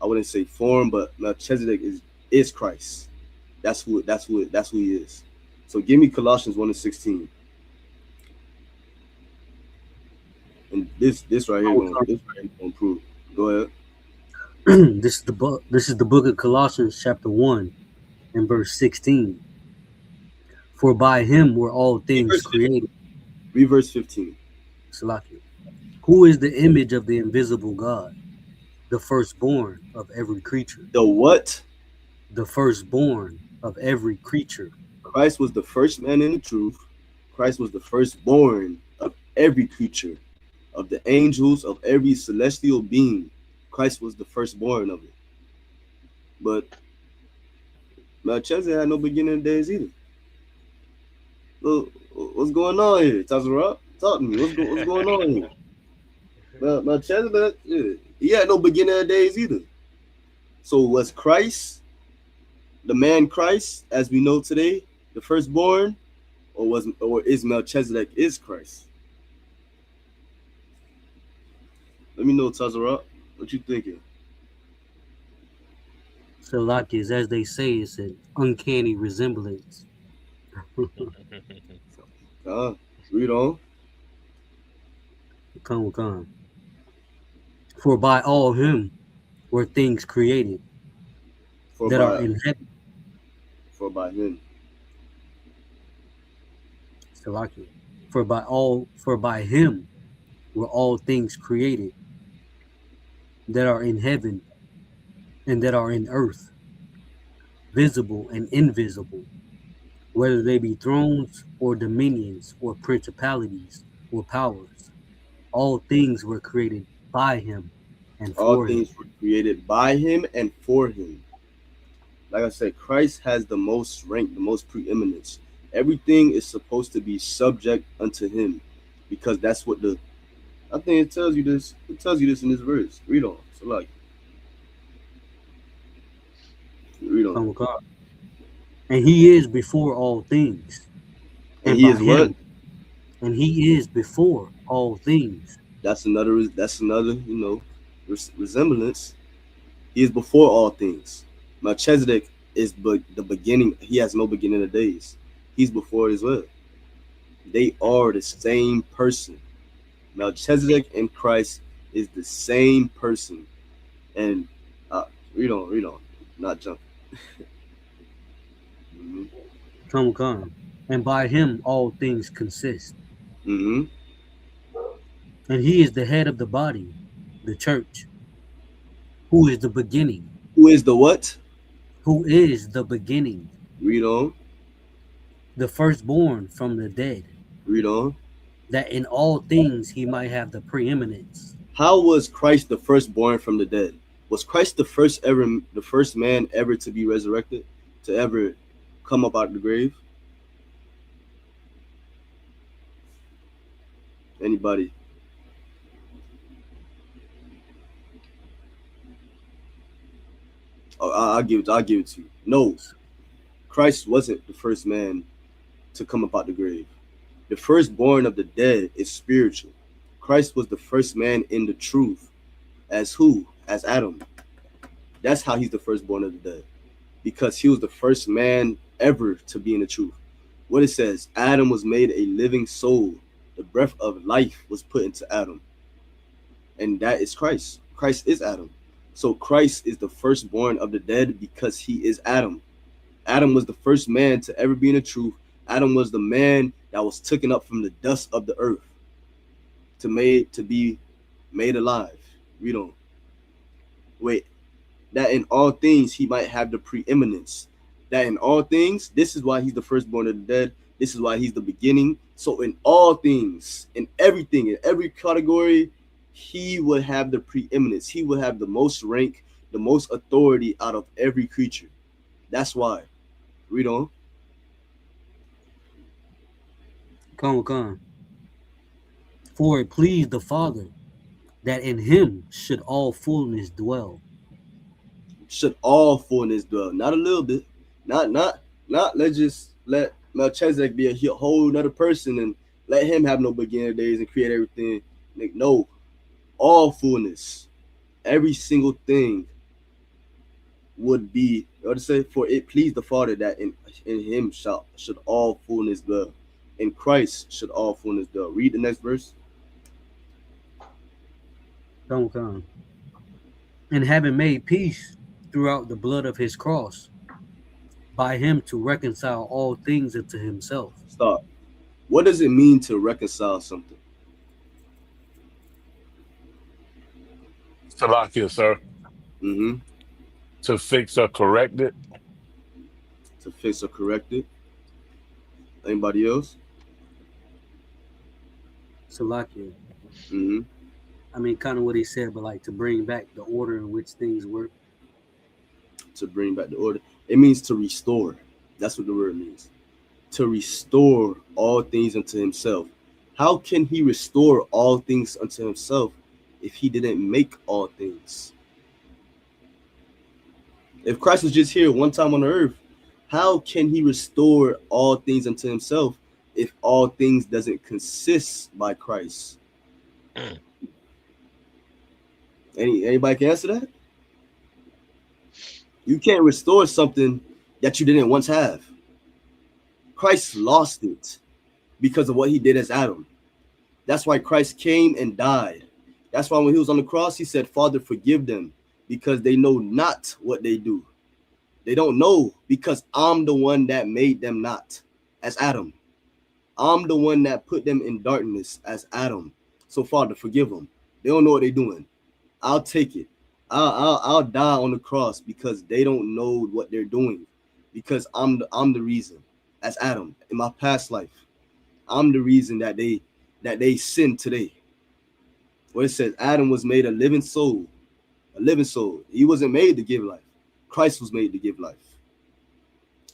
I wouldn't say form, but Melchizedek is Christ. That's who he is. So give me Colossians 1:16. And this right here gonna prove. Go ahead. This is the book of Colossians, chapter 1, and verse 16. For by him were all things created. Read verse 15. Salaki. Who is the image of the invisible God, the firstborn of every creature? The what? The firstborn of every creature. Christ was the first man in the truth. Christ was the firstborn of every creature, of the angels, of every celestial being. Christ was the firstborn of it. But Melchizedek had no beginning of days either. So, what's going on here, Tazarot? Talk to me. What's going on here? Melchizedek, he had no beginning of days either. So was Christ, the man Christ, as we know today, the firstborn, or is Melchizedek is Christ? Let me know, Tazarot. What you thinking? Salaki is, as they say, it's an uncanny resemblance. Read on. Come. For by all him were things created that are in heaven. For by him. Salaki. For by him were all things created that are in heaven and that are in earth, visible and invisible, whether they be thrones or dominions or principalities or powers. All things were created by him and for him. All things were created by him and for him. Like I said, Christ has the most rank, the most preeminence. Everything is supposed to be subject unto him, because that's what I think it tells you this. It tells you this in this verse. Read on. So like, on. God. And he is before all things. And he is what? And he is before all things. That's another, resemblance. He is before all things. Melchizedek is the beginning. He has no beginning of days. He's before it as well. They are the same person. Melchizedek and Christ is the same person. And read on, not jump. Come. And by him all things consist. And he is the head of the body, the church, who is the beginning. Who is the what? Who is the beginning. Read on. The firstborn from the dead. Read on. That in all things he might have the preeminence. How was Christ the firstborn from the dead? Was Christ the first man ever to be resurrected, to ever come up out of the grave? Anybody? Oh, I'll give it to you. No, Christ wasn't the first man to come up out the grave. The firstborn of the dead is spiritual. Christ was the first man in the truth. As who? As Adam. That's how he's the firstborn of the dead. Because he was the first man ever to be in the truth. What it says, Adam was made a living soul. The breath of life was put into Adam. And that is Christ. Christ is Adam. So Christ is the firstborn of the dead because he is Adam. Adam was the first man to ever be in the truth. Adam was the man that was taken up from the dust of the earth to be made alive. Read on. Wait. That in all things he might have the preeminence. That in all things, this is why he's the firstborn of the dead. This is why he's the beginning. So in all things, in everything, in every category, he would have the preeminence. He would have the most rank, the most authority out of every creature. That's why. Read on. Come. For it pleased the Father that in him should all fullness dwell. Should all fullness dwell. Not a little bit. Not let's just let Melchizedek be a whole other person and let him have no beginning of days and create everything. Like, no. All fullness. Every single thing would be, what to say? For it pleased the Father that in him should all fullness dwell. In Christ should all fullness dwell. Read the next verse. Come. And having made peace throughout the blood of his cross, by him to reconcile all things unto himself. Stop. What does it mean to reconcile something? Salakia, sir. To fix or correct it. To fix or correct it. Anybody else? Salakia. I mean, kind of what he said, but like to bring back the order in which things work. To bring back the order. It means to restore. That's what the word means. To restore all things unto himself. How can he restore all things unto himself if he didn't make all things? If Christ was just here one time on the earth, how can he restore all things unto himself if all things doesn't consist by Christ? Anybody can answer that? You can't restore something that you didn't once have. Christ lost it because of what he did as Adam. That's why Christ came and died. That's why when he was on the cross, he said, Father, forgive them because they know not what they do. They don't know because I'm the one that made them not as Adam. I'm the one that put them in darkness as Adam. So Father, forgive them. They don't know what they're doing. I'll take it. I'll die on the cross because they don't know what they're doing. Because I'm the reason as Adam in my past life. I'm the reason that they sin today. Where it says Adam was made a living soul. A living soul. He wasn't made to give life. Christ was made to give life.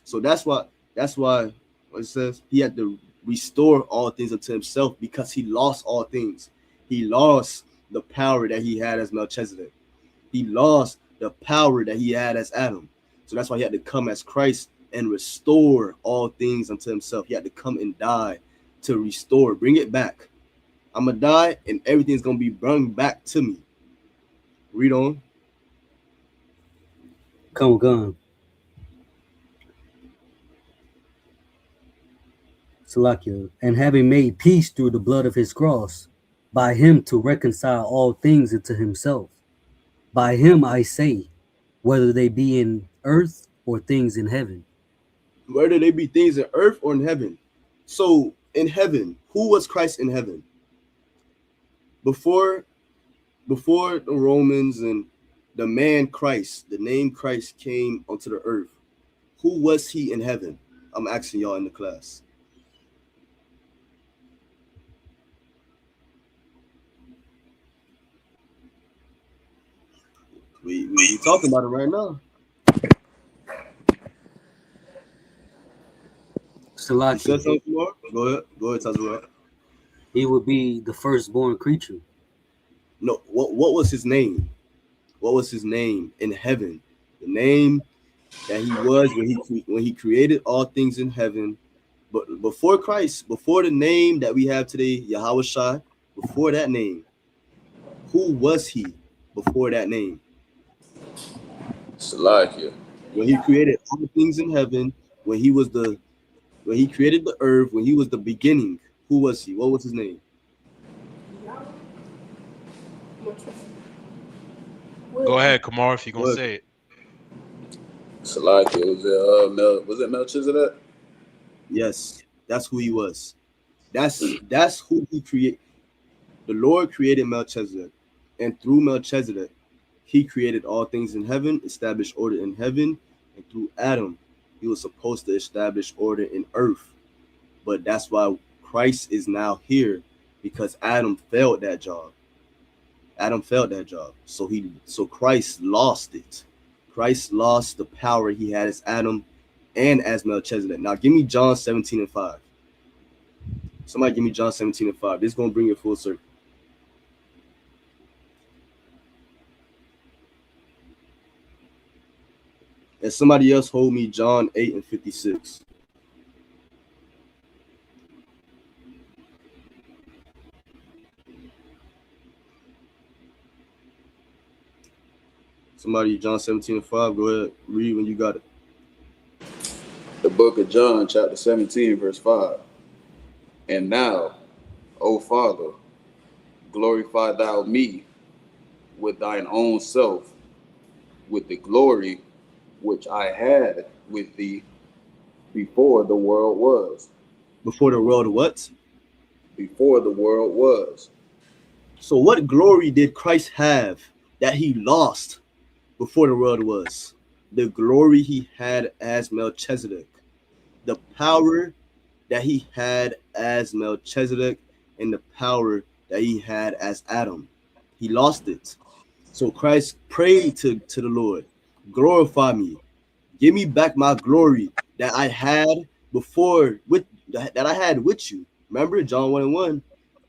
So that's why what it says he had to restore all things unto himself because he lost all things. He lost the power that he had as Melchizedek. He lost the power that he had as Adam. So that's why he had to come as Christ and restore all things unto himself. He had to come and die to restore, bring it back. I'm going to die and everything's going to be brought back to me. Read on. Come. Salakia. And having made peace through the blood of his cross, by him to reconcile all things unto himself. By him I say, whether they be in earth or things in heaven. Whether they be things in earth or in heaven. So in heaven, who was Christ in heaven? Before the Romans and the man Christ, the name Christ came onto the earth, who was he in heaven? I'm asking y'all in the class. We talking about it right now. Salaki. You said something more? Go ahead, Tazura. He would be the firstborn creature. No, what was his name? What was his name in heaven? The name that he was when he created all things in heaven. But before Christ, before the name that we have today, Yahweh Shai, before that name, who was he before that name? Salakia. When he created all things in heaven, when he created the earth, when he was the beginning, who was he? What was his name? Go ahead, Kamar, if you're gonna say it. Salakia, was it Melchizedek? Yes, that's who he was. That's who he created. The Lord created Melchizedek, and through Melchizedek, he created all things in heaven, established order in heaven, and through Adam, he was supposed to establish order in earth. But that's why Christ is now here, because Adam failed that job. So Christ lost it. Christ lost the power he had as Adam and as Melchizedek. Now give me John 17:5. Somebody give me John 17:5. This is gonna bring it full circle. And somebody else hold me John 8:56. Somebody, John 17:5. Go ahead, read when you got it. The book of John, chapter 17, verse 5. And now, O Father, glorify thou me with thine own self, with the glory which I had with thee before the world was. Before the world what? Before the world was. So what glory did Christ have that he lost before the world was? The glory he had as Melchizedek. The power that he had as Melchizedek and the power that he had as Adam. He lost it. So Christ prayed to the Lord, glorify me. Give me back my glory that I had before that I had with you. Remember John 1:1.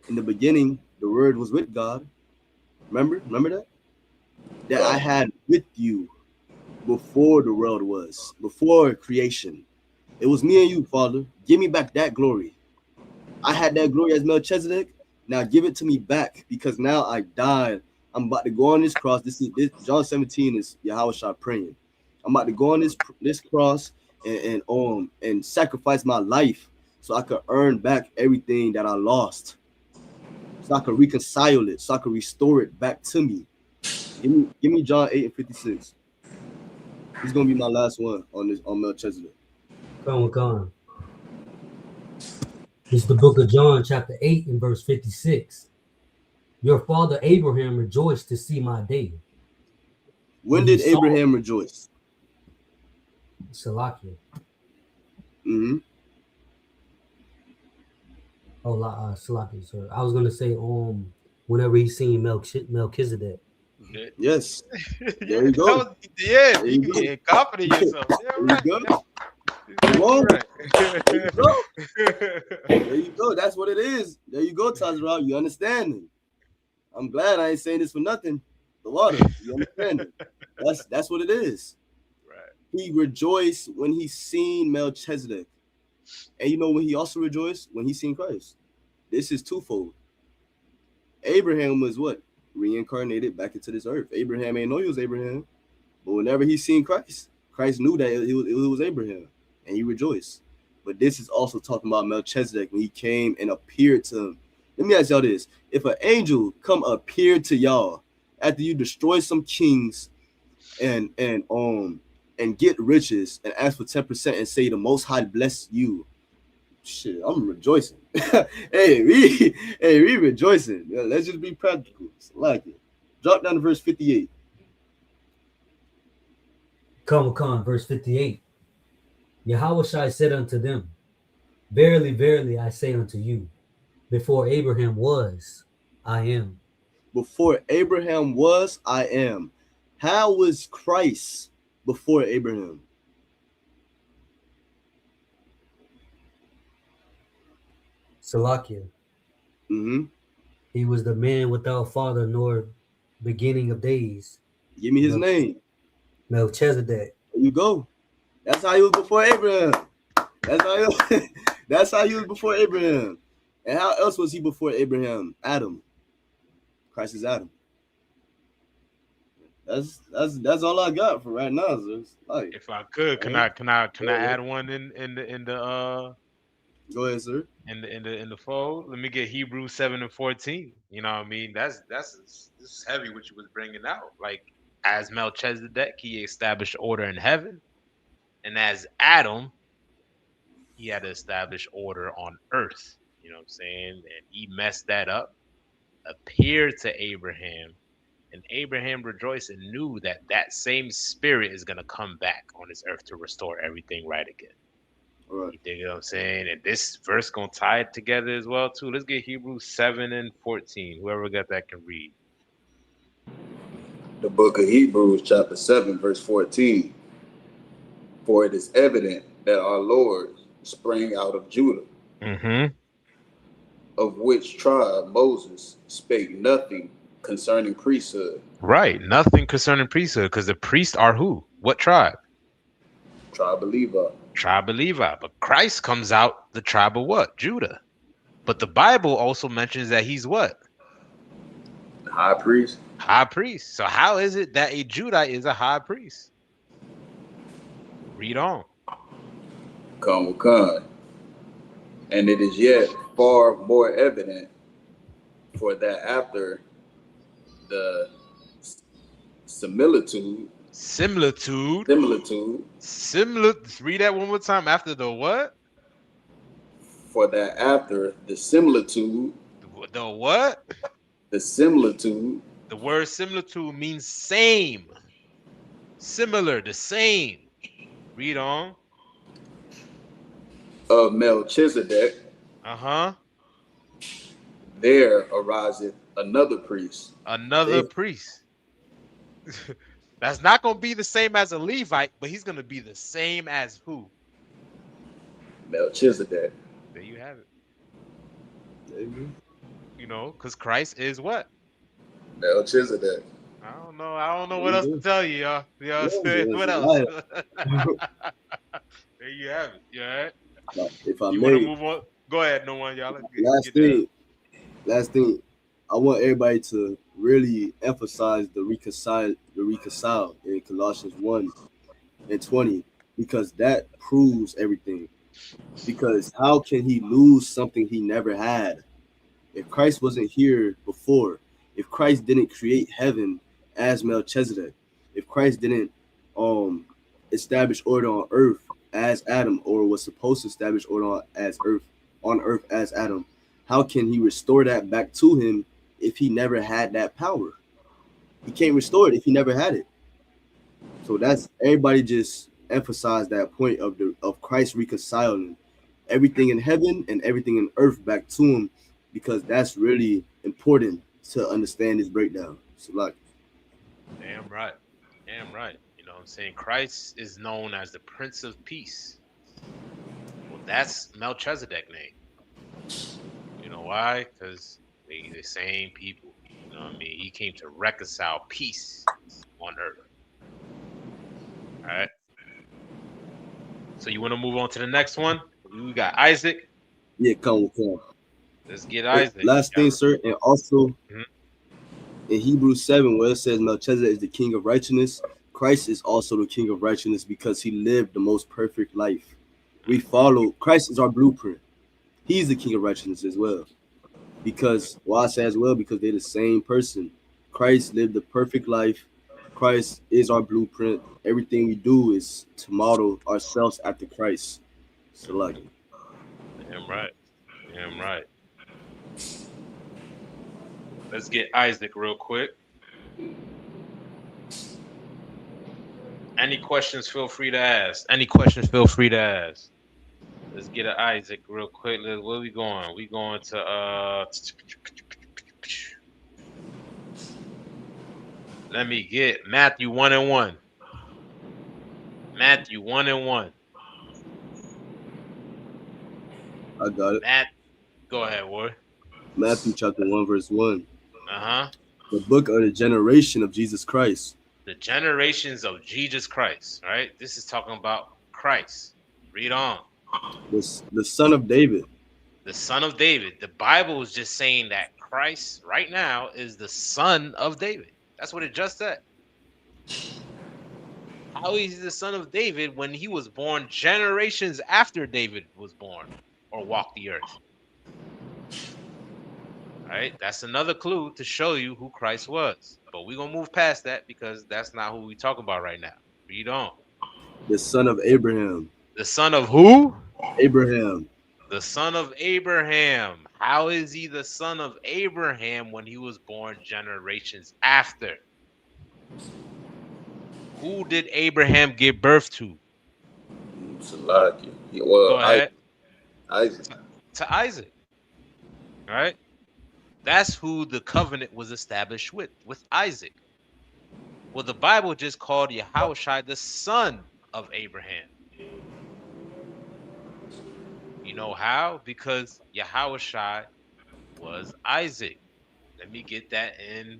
In the beginning, the word was with God. Remember that? That I had with you before the world was, before creation. It was me and you, Father. Give me back that glory. I had that glory as Melchizedek. Now give it to me back, because now I died. I'm about to go on this cross. This John 17 is Yahweh Shai praying. I'm about to go on this cross and sacrifice my life so I could earn back everything that I lost. So I could reconcile it, so I could restore it back to me. Give me John 8:56. This is gonna be my last one on Melchizedek. Come. It's the book of John, chapter 8, and verse 56. Your father Abraham rejoiced to see my day. When did Abraham rejoice? Salakia. Mm-hmm. Oh, Salakia, sir. I was gonna say, whenever he seen Melchizedek. Yes. There you go. Yeah, you can get confident in yourself. There you go. Come on. There you go. There you go. That's what it is. There you go, Tazra. You understand it. I'm glad I ain't saying this for nothing. The water. You understand it. That's what it is. Right. He rejoiced when he seen Melchizedek. And you know when he also rejoiced? When he seen Christ. This is twofold. Abraham was what? Reincarnated back into this earth. Abraham ain't know he was Abraham. But whenever he seen Christ, Christ knew that it was Abraham. And he rejoiced. But this is also talking about Melchizedek when he came and appeared to him. Let me ask y'all this. If an angel come appear to y'all after you destroy some kings and get riches and ask for 10% and say the Most High bless you, shit, I'm rejoicing. hey, we rejoicing. Yeah, let's just be practical. I like it. Drop down to verse 58. Come, verse 58. Yahushua said unto them, Verily, verily, I say unto you, before Abraham was, I am. Before Abraham was, I am. How was Christ before Abraham? Salakia. Mm-hmm. He was the man without father nor beginning of days. Give me his name. Melchizedek. There you go. That's how he was before Abraham. That's how he was before Abraham. And how else was he before Abraham? Adam. Christ is Adam. That's all I got for right now. So like, if I could, can I add one in the Go ahead, sir. In the fold? Let me get Hebrews 7:14. You know what I mean? This is heavy what you was bringing out. Like, as Melchizedek, he established order in heaven, and as Adam, he had to establish order on earth. You know what I'm saying? And he messed that up. Appeared to Abraham, and Abraham rejoiced and knew that that same spirit is gonna come back on this earth to restore everything right again. Right. You dig what I'm saying? And this verse gonna tie it together as well too. Let's get Hebrews 7:14. Whoever got that can read. The book of Hebrews, chapter 7, verse 14. For it is evident that our Lord sprang out of Judah, of which tribe Moses spake nothing concerning priesthood. Right, nothing concerning priesthood, because the priests are who? What tribe? Tribe of Levi. Tribe of Levi. But Christ comes out the tribe of what? Judah. But the Bible also mentions that he's what? High priest. High priest. So how is it that a Judite is a high priest? Read on. Come. And it is yet far more evident for that after the similitude. Read that one more time. After the what? For that after the similitude. The what? The similitude. The word similitude means same. Similar, the same. Read on. Of Melchizedek. There ariseth another priest. Another priest. That's not going to be the same as a Levite, but he's going to be the same as who? Melchizedek. There you have it. You know, because Christ is what? Melchizedek. I don't know what else to tell you, y'all. You know what I'm saying? What else? There you have it. You all right? If I you may, want to move on? Go ahead, no one, y'all. Last thing, I want everybody to really emphasize the reconcile in Colossians 1:20, because that proves everything. Because how can he lose something he never had? If Christ wasn't here before, if Christ didn't create heaven as Melchizedek, if Christ didn't establish order on earth as Adam, or was supposed to establish order on earth as Adam, how can he restore that back to him if he never had that power? He can't restore it if he never had it. So that's, everybody just emphasize that point of Christ reconciling everything in heaven and everything in earth back to him, because that's really important to understand this breakdown. So like, damn right. You know what I'm saying? Christ is known as the Prince of Peace. Well, that's Melchizedek's name. You know why? Because they the same people. You know what I mean? He came to reconcile peace on earth. All right. So you want to move on to the next one? We got Isaac. Yeah, come. Let's get Isaac. Last thing, sir, and also Mhm. in Hebrews 7, where it says Melchizedek is the king of righteousness, Christ is also the king of righteousness because he lived the most perfect life. We follow, Christ is our blueprint. He's the king of righteousness as well. Because, why I say as well, because they're the same person. Christ lived the perfect life. Christ is our blueprint. Everything we do is to model ourselves after Christ. So like, Damn right. Damn right. Let's get Isaac real quick. Any questions, feel free to ask. Any questions, feel free to ask. Let's get an Isaac real quick. Where we going? We going to let me get Matthew 1:1. Matthew 1:1. I got it. Matt, go ahead, Ward. Matthew chapter 1, verse 1. Uh-huh. The book of the generation of Jesus Christ. The generations of Jesus Christ, right? This is talking about Christ. Read on. The son of David. The son of David. The Bible is just saying that Christ right now is the son of David. That's what it just said. How is he the son of David when he was born generations after David was born or walked the earth? All right, that's another clue to show you who Christ was. But we're going to move past that because that's not who we talk about right now. Read on. The son of Abraham. The son of who? Abraham. The son of Abraham. How is he the son of Abraham when he was born generations after? Who did Abraham give birth to? Go ahead. Isaac. To Isaac. All right. That's who the covenant was established with Isaac. Well, the Bible just called Yahushua the son of Abraham. You know how? Because Yahushua was Isaac. Let me get that in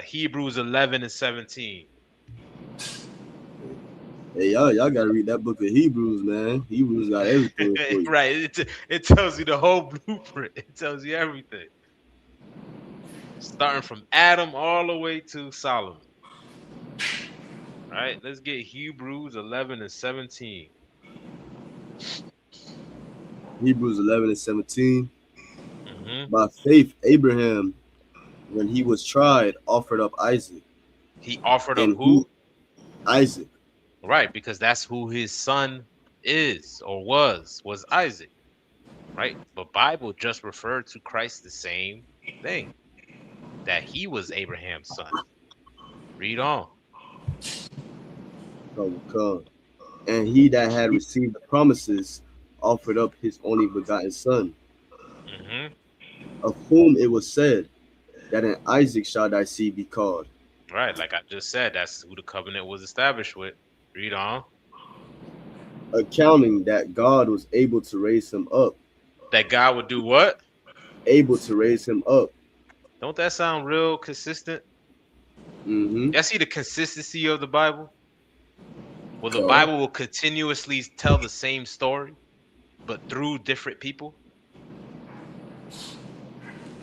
Hebrews 11:17. Hey, y'all gotta read that book of Hebrews, man. Hebrews got everything for you. Right. It tells you the whole blueprint. It tells you everything. Starting from Adam all the way to Solomon. All right, let's get Hebrews 11:17. Hebrews 11:17. Mm-hmm. By faith, Abraham, when he was tried, offered up Isaac. He offered up who? Isaac. Right, because that's who his son is or was Isaac. Right? But Bible just referred to Christ the same thing. That he was Abraham's son. Read on. Come. And he that had received the promises offered up his only begotten son, of whom it was said that in Isaac shall thy seed be called. Right, like I just said, that's who the covenant was established with. Read on. Accounting that God was able to raise him up. That God would do what? Able to raise him up. Don't that sound real consistent? Y'all see the consistency of the Bible? Well, the Bible will continuously tell the same story, but through different people.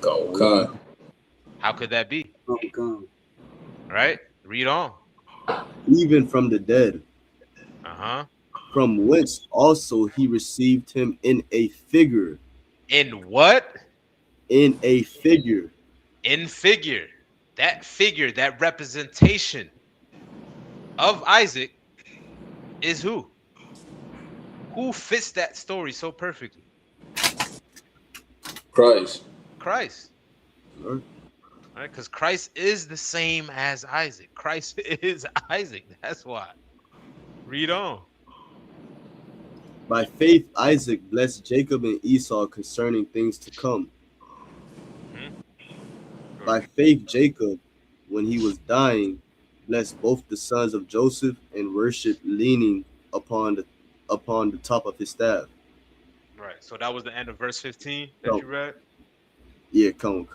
How could that be? Right? Read on. Even from the dead. From whence also he received him in a figure. In what? In a figure. In figure. That figure, that representation of Isaac is who? Who fits that story so perfectly? Christ. Right? Because Christ is the same as Isaac. Christ is Isaac. That's why. Read on. By faith, Isaac blessed Jacob and Esau concerning things to come. By faith, Jacob, when he was dying, blessed both the sons of Joseph and worshiped leaning upon the top of his staff. Right. So that was the end of verse 15 that you read? Yeah, come.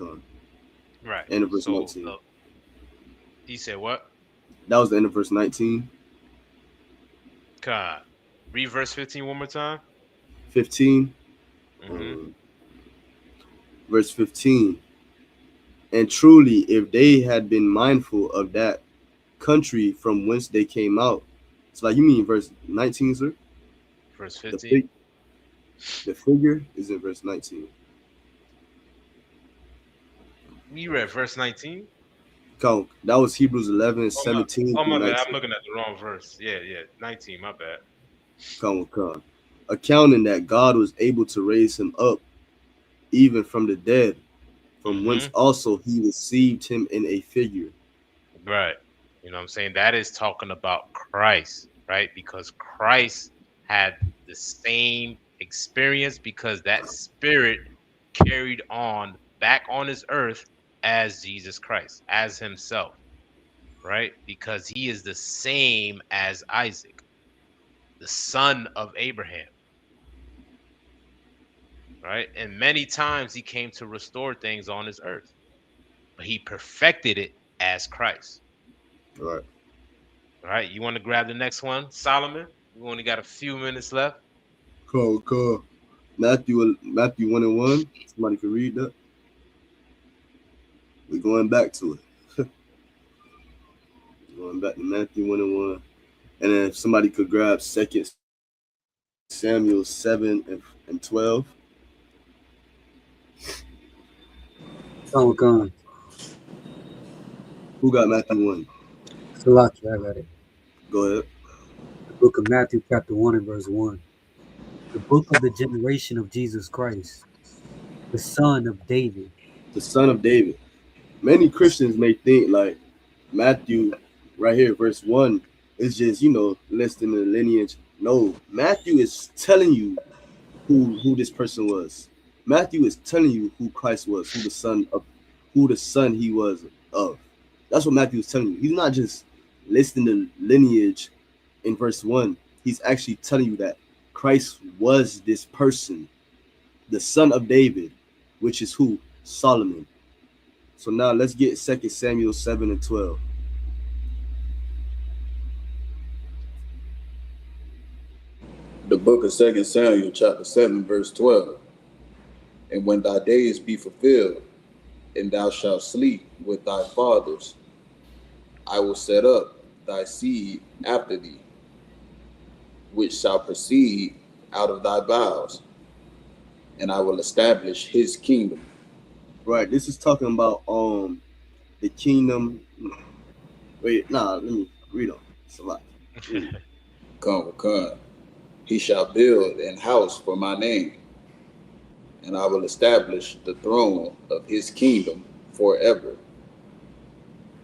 Right. End of verse 19. He said what? That was the end of verse 19. God. Read verse 15 one more time. 15. Mm-hmm. Verse 15. And truly, if they had been mindful of that country from whence they came out. So, like, you mean verse 19, sir? Verse 15. The figure is in verse 19. You read verse 19? Count. That was Hebrews 11, Oh 17 my through bad. 19. I'm looking at the wrong verse. Yeah, 19. My bad. Count. Accounting that God was able to raise him up even from the dead, from whence also he received him in a figure. Right. You know what I'm saying? That is talking about Christ, right? Because Christ had the same experience because that spirit carried on back on his earth as Jesus Christ, as himself, right? Because he is the same as Isaac, the son of Abraham, right? And many times he came to restore things on his earth, but he perfected it as Christ. Right. All right, you want to grab the next one, Solomon? We only got a few minutes left. Cool. Matthew 1 and 1. Somebody can read that. We're going back to it. Going back to Matthew 1 and 1. And then if somebody could grab 2 Samuel 7 and 12. Gone. Who got Matthew 1? Salaki, I got it. Go ahead. The book of Matthew, chapter 1 and verse 1. The book of the generation of Jesus Christ, the son of David. The son of David. Many Christians may think like Matthew, right here, verse 1, is just, listing the lineage. No, Matthew is telling you who this person was. Matthew is telling you who Christ was, who the son he was of. That's what Matthew is telling you. He's not just listing the lineage in verse 1. He's actually telling you that Christ was this person, the son of David, which is who? Solomon. So now let's get 2 Samuel 7 and 12. The book of 2 Samuel, chapter 7, verse 12. And when thy days be fulfilled, and thou shalt sleep with thy fathers, I will set up thy seed after thee, which shall proceed out of thy bowels, and I will establish his kingdom. Right, this is talking about the kingdom. Let me read on. It's a lot. Come. He shall build an house for my name, and I will establish the throne of his kingdom forever.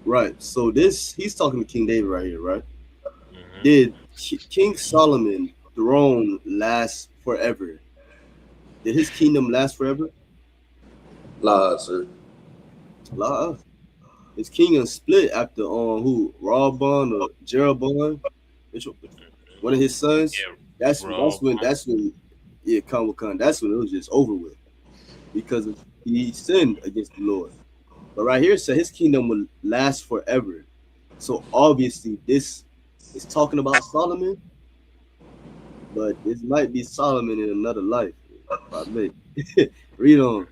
Right, so he's talking to King David right here, right? Did King Solomon throne last forever? Did his kingdom last forever? Lies, sir. Lies. His kingdom split after who? Rehoboam or Jeroboam? One of his sons? That's when Khan. That's when it was just over with. Because he sinned against the Lord. But right here it said his kingdom will last forever. So obviously this is talking about Solomon, but this might be Solomon in another life. Probably. Read on.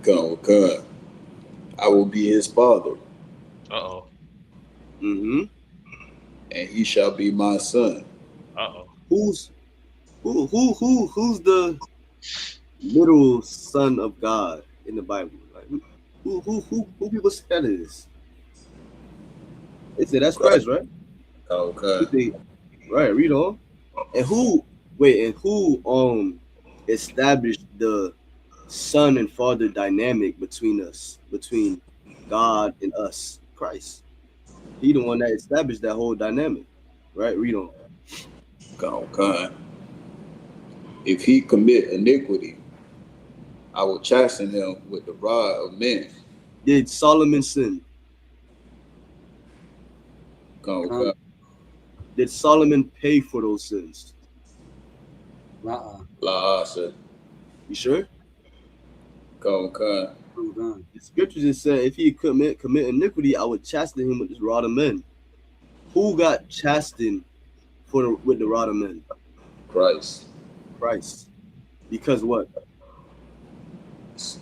Come. I will be his father. Mm-hmm. And he shall be my son. Who's the little son of God in the Bible? Like who people say that is? They say that's Christ, right? Okay. Right, read on. And who established the son and father dynamic between God and us? Christ. He the one that established that whole dynamic. Right? Read on. Okay. If he commit iniquity, I will chasten him with the rod of men. Did Solomon sin? Okay. Did Solomon pay for those sins? La, sir. You sure? Okay. The scripture just said, if he commit iniquity, I would chasten him with this rod of men. Who got chastened with the rod of men? Christ. Christ. Because what?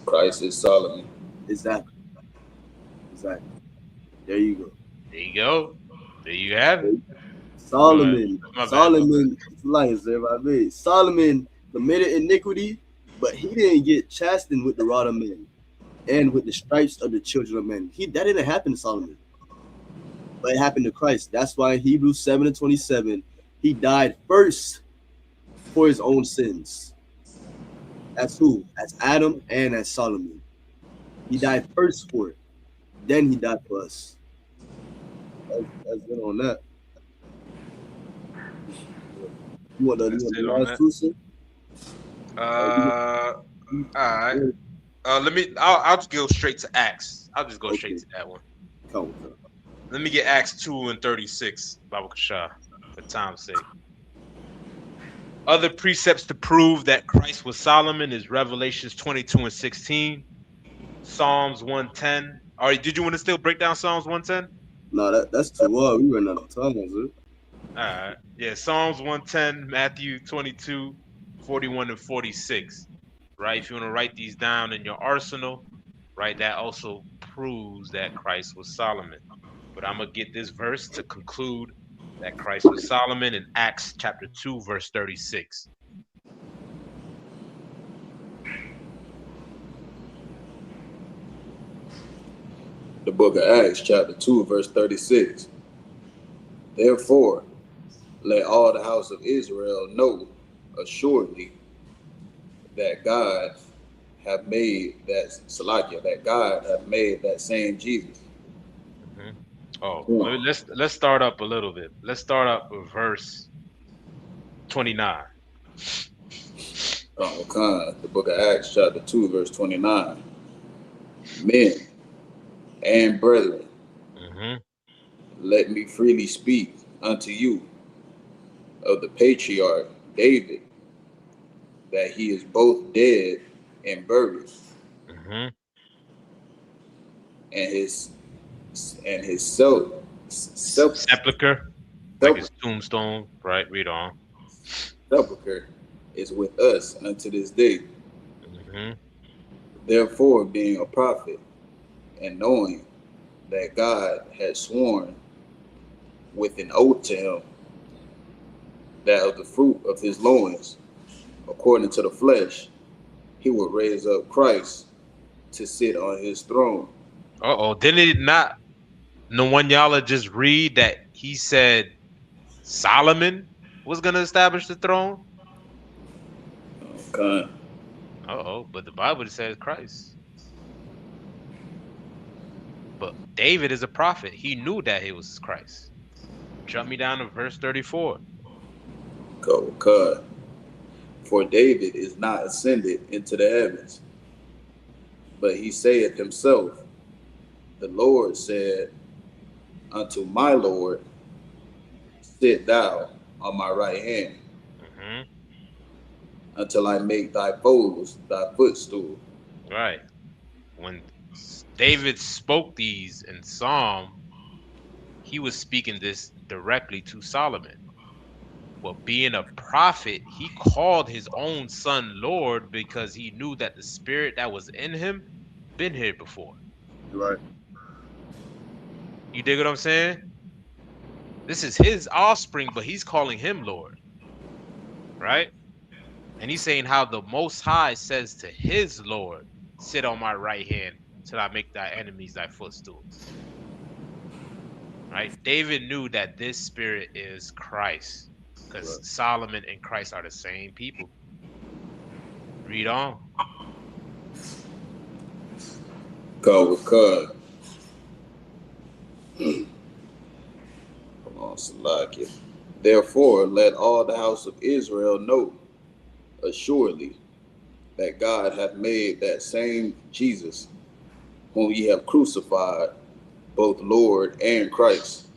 Christ is Solomon. Exactly. There you go. There you go. There you have it. Solomon. My Solomon committed iniquity, but he didn't get chastened with the rod of men and with the stripes of the children of men. That didn't happen to Solomon. But it happened to Christ. That's why in Hebrews 7:27, he died first for his own sins. That's who? As Adam and as Solomon. He died first for it. Then he died for us. That's good on that. You want the last two, sir? All right. I'll just go straight to Acts. I'll just go straight to that one. Come. Let me get Acts 2:36, Baba Kasha, for time's sake. Other precepts to prove that Christ was Solomon is Revelations 22:16, Psalms 110. All right, did you want to still break down Psalms 110? No, that's too hard. We ran out of time, sir. All right. Yeah, Psalms 110, Matthew 22:41 and 46. Right? If you want to write these down in your arsenal, right, that also proves that Christ was Solomon. But I'm going to get this verse to conclude that Christ was Solomon in Acts chapter 2, verse 36. The book of Acts, chapter 2, verse 36. Therefore, let all the house of Israel know assuredly that God have made that Salakia, that God have made that same Jesus. Mm-hmm. Oh, let's start up a little bit. Let's start up with verse 29. The book of Acts, chapter 2, verse 29. Men and brethren, let me freely speak unto you of the patriarch David, that he is both dead and buried, and his sepulcher, like his tombstone, right? Read on. Sepulcher is with us unto this day. Therefore, being a prophet, and knowing that God had sworn with an oath to him that of the fruit of his loins, according to the flesh, he would raise up Christ to sit on his throne. Didn't it not? No one y'all just read that he said Solomon was going to establish the throne? Okay. But the Bible says Christ. But David is a prophet. He knew that he was Christ. Jump me down to verse 34. Go. For David is not ascended into the heavens, but he saith himself, the Lord said unto my Lord, sit thou on my right hand, until I make thy foes thy footstool. Right. When David spoke these in Psalm, he was speaking this directly to Solomon. But being a prophet, he called his own son Lord because he knew that the spirit that was in him been here before. Right. You dig what I'm saying? This is his offspring, but he's calling him Lord. Right? And he's saying how the Most High says to his Lord, sit on my right hand till I make thy enemies thy footstool. Right? David knew that this spirit is Christ, because Solomon and Christ are the same people. Read on. Come on, Salakia. Therefore, let all the house of Israel know assuredly that God hath made that same Jesus, whom ye have crucified, both Lord and Christ.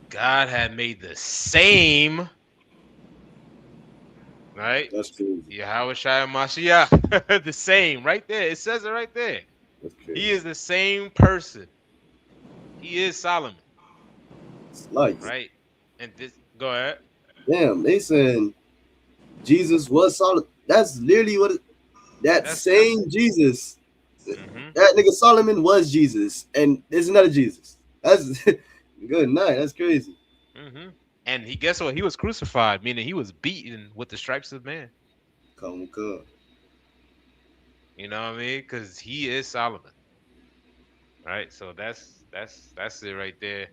God had made the same, right? That's true. Yahweh Shai Mashiach, the same, right there. It says it right there. He is the same person. He is Solomon. Like, right? And this, go ahead. Damn, they saying Jesus was Solomon. That's literally what that That's same Jesus. mm-hmm. That nigga Solomon was Jesus, and there's another Jesus. That's good night. That's crazy. Mm-hmm. And he guess what? He was crucified, meaning he was beaten with the stripes of man. Come. You know what I mean? Because he is Solomon, right? So that's it right there.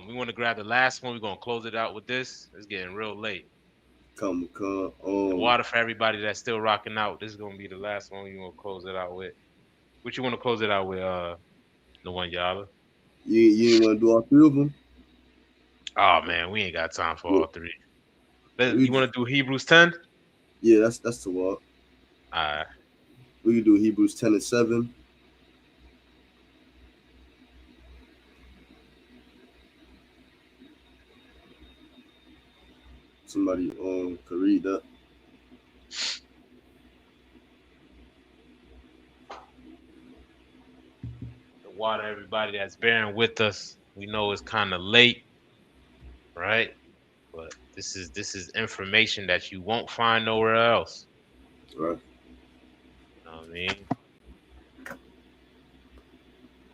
We want to grab the last one. We're gonna close it out with this. It's getting real late. Come. The water for everybody that's still rocking out. This is gonna be the last one we gonna close it out with. What you want to close it out with? The one Yala. You ain't want to do all three of them? Oh man, we ain't got time for Yeah. all three. You want to do Hebrews 10? Yeah, that's the walk. Alright. We can do Hebrews 10 and 7. Somebody could read that. The water, everybody that's bearing with us. We know it's kind of late, right? But this is information that you won't find nowhere else. Right. You know what I mean?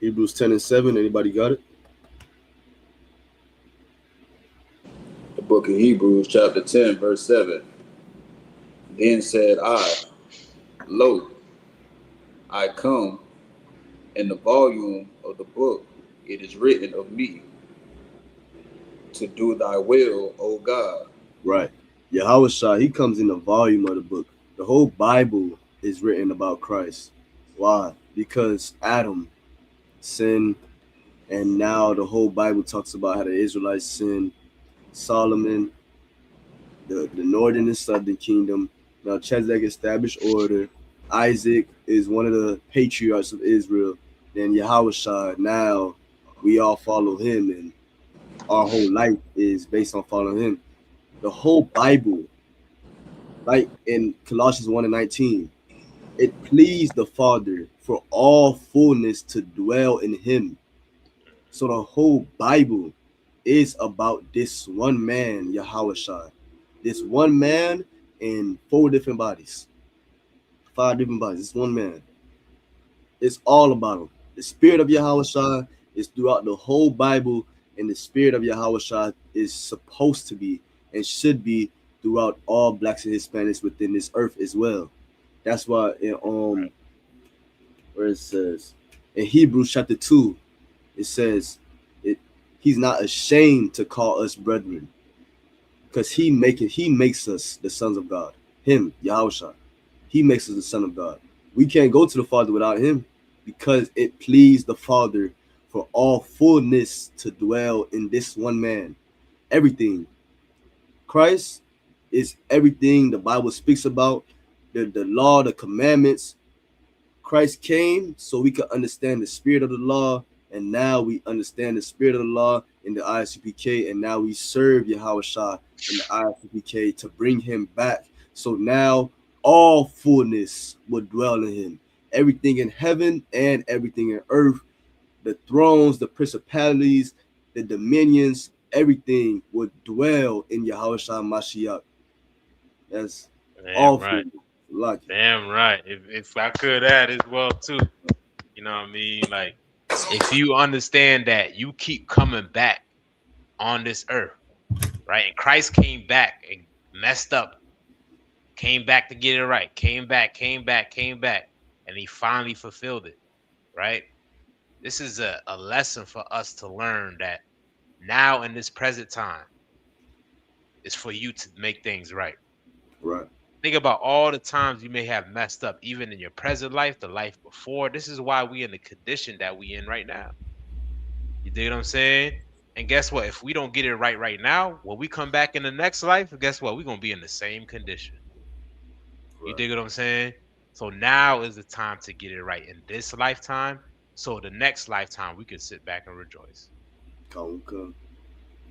Hebrews 10 and 7. Anybody got it? The book of Hebrews, chapter 10, verse 7. Then said I, Lo, I come, in the volume of the book it is written of me, to do thy will, O God. Right. Yahweh Shah, he comes in the volume of the book. The whole Bible is written about Christ. Why? Because Adam sinned, and now the whole Bible talks about how the Israelites sinned. Solomon, the northern and southern kingdom. Melchizedek established order. Isaac is one of the patriarchs of Israel. Then Yahweh Shah, now we all follow him, and our whole life is based on following him. The whole Bible, like in Colossians 1 and 19, it pleased the Father for all fullness to dwell in him. So the whole Bible is about this one man, Yahweh Shai. This one man in 4 different bodies. 5 different bodies. This one man. It's all about him. The spirit of Yahweh Shai is throughout the whole Bible, and the spirit of Yahweh Shai is supposed to be and should be throughout all blacks and Hispanics within this earth as well. That's why in where it says in Hebrews chapter 2, it says he's not ashamed to call us brethren, because he makes us the sons of God. Him, Yahushua, he makes us the son of God. We can't go to the Father without him, because it pleased the Father for all fullness to dwell in this one man. Everything. Christ is everything the Bible speaks about. The law, the commandments. Christ came so we could understand the spirit of the law, and now we understand the spirit of the law in the ISUPK, and now we serve Yahweh Shah in the ISUPK to bring him back. So now all fullness will dwell in him. Everything in heaven and everything in earth, the thrones, the principalities, the dominions, everything will dwell in Yahweh Shah Mashiach. That's all right. Like Damn right. If I could add as well too, you know what I mean? Like, if you understand that you keep coming back on this earth, right? And Christ came back and messed up, came back to get it right, came back, and he finally fulfilled it, right? This is a lesson for us to learn that now in this present time is for you to make things right. Right. Think about all the times you may have messed up, even in your present life, the life before. This is why we in the condition that we in right now. You dig what I'm saying? And guess what? If we don't get it right now, when we come back in the next life, guess what? We're gonna be in the same condition. You dig what I'm saying? So now is the time to get it right in this lifetime. So the next lifetime we can sit back and rejoice. Come.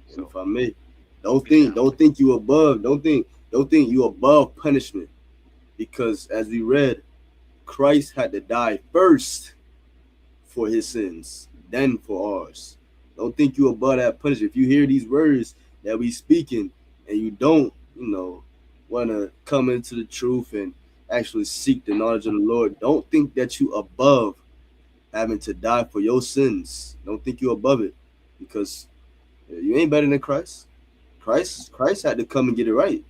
So, if I may, don't think you above. Don't think you above punishment, because as we read, Christ had to die first for his sins than for ours. Don't think you above that punishment. If you hear these words that we speaking and you don't, want to come into the truth and actually seek the knowledge of the Lord, don't think that you above having to die for your sins. Don't think you above it, because you ain't better than Christ. Christ had to come and get it right.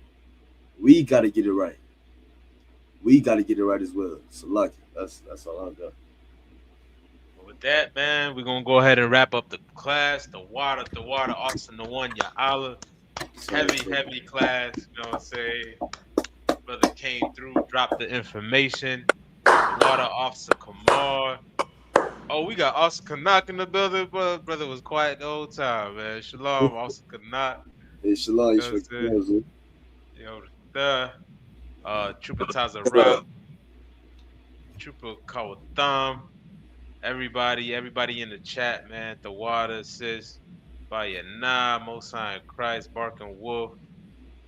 We got to get it right. We got to get it right as well. So lucky. That's all I got. With that, man, we're gonna go ahead and wrap up the class. The water, Austin, the one, ya Allah. Heavy class, you know what I'm saying? Brother came through, dropped the information. The water, Officer Kamar. Oh, we got Officer Kanak in the building, brother was quiet the whole time, man. Shalom, Officer Kanak. Hey, shalom, You know what I'm saying? Trooper Tazarab, Trooper Kawatham, everybody in the chat, man. The water, sis, Bayana, Most High in Christ, Barking Wolf,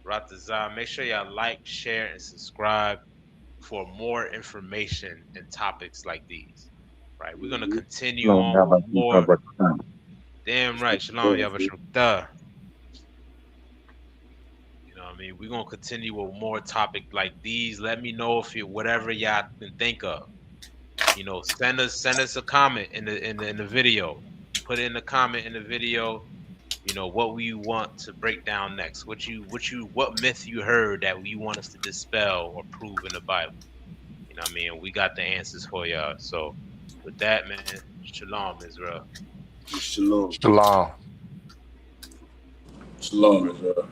Ratazah. Make sure y'all like, share, and subscribe for more information and topics like these. Right, we're gonna continue on with more. Damn right, Shalom Yavashukta. You know what I mean? We're gonna continue with more topics like these. Let me know if you whatever y'all can think of. Send us a comment in the video. Put in the comment in the video. What we want to break down next. What myth you heard that you want us to dispel or prove in the Bible. You know what I mean? We got the answers for y'all. So with that, man, Shalom, Israel. Shalom. Shalom. Shalom, Israel.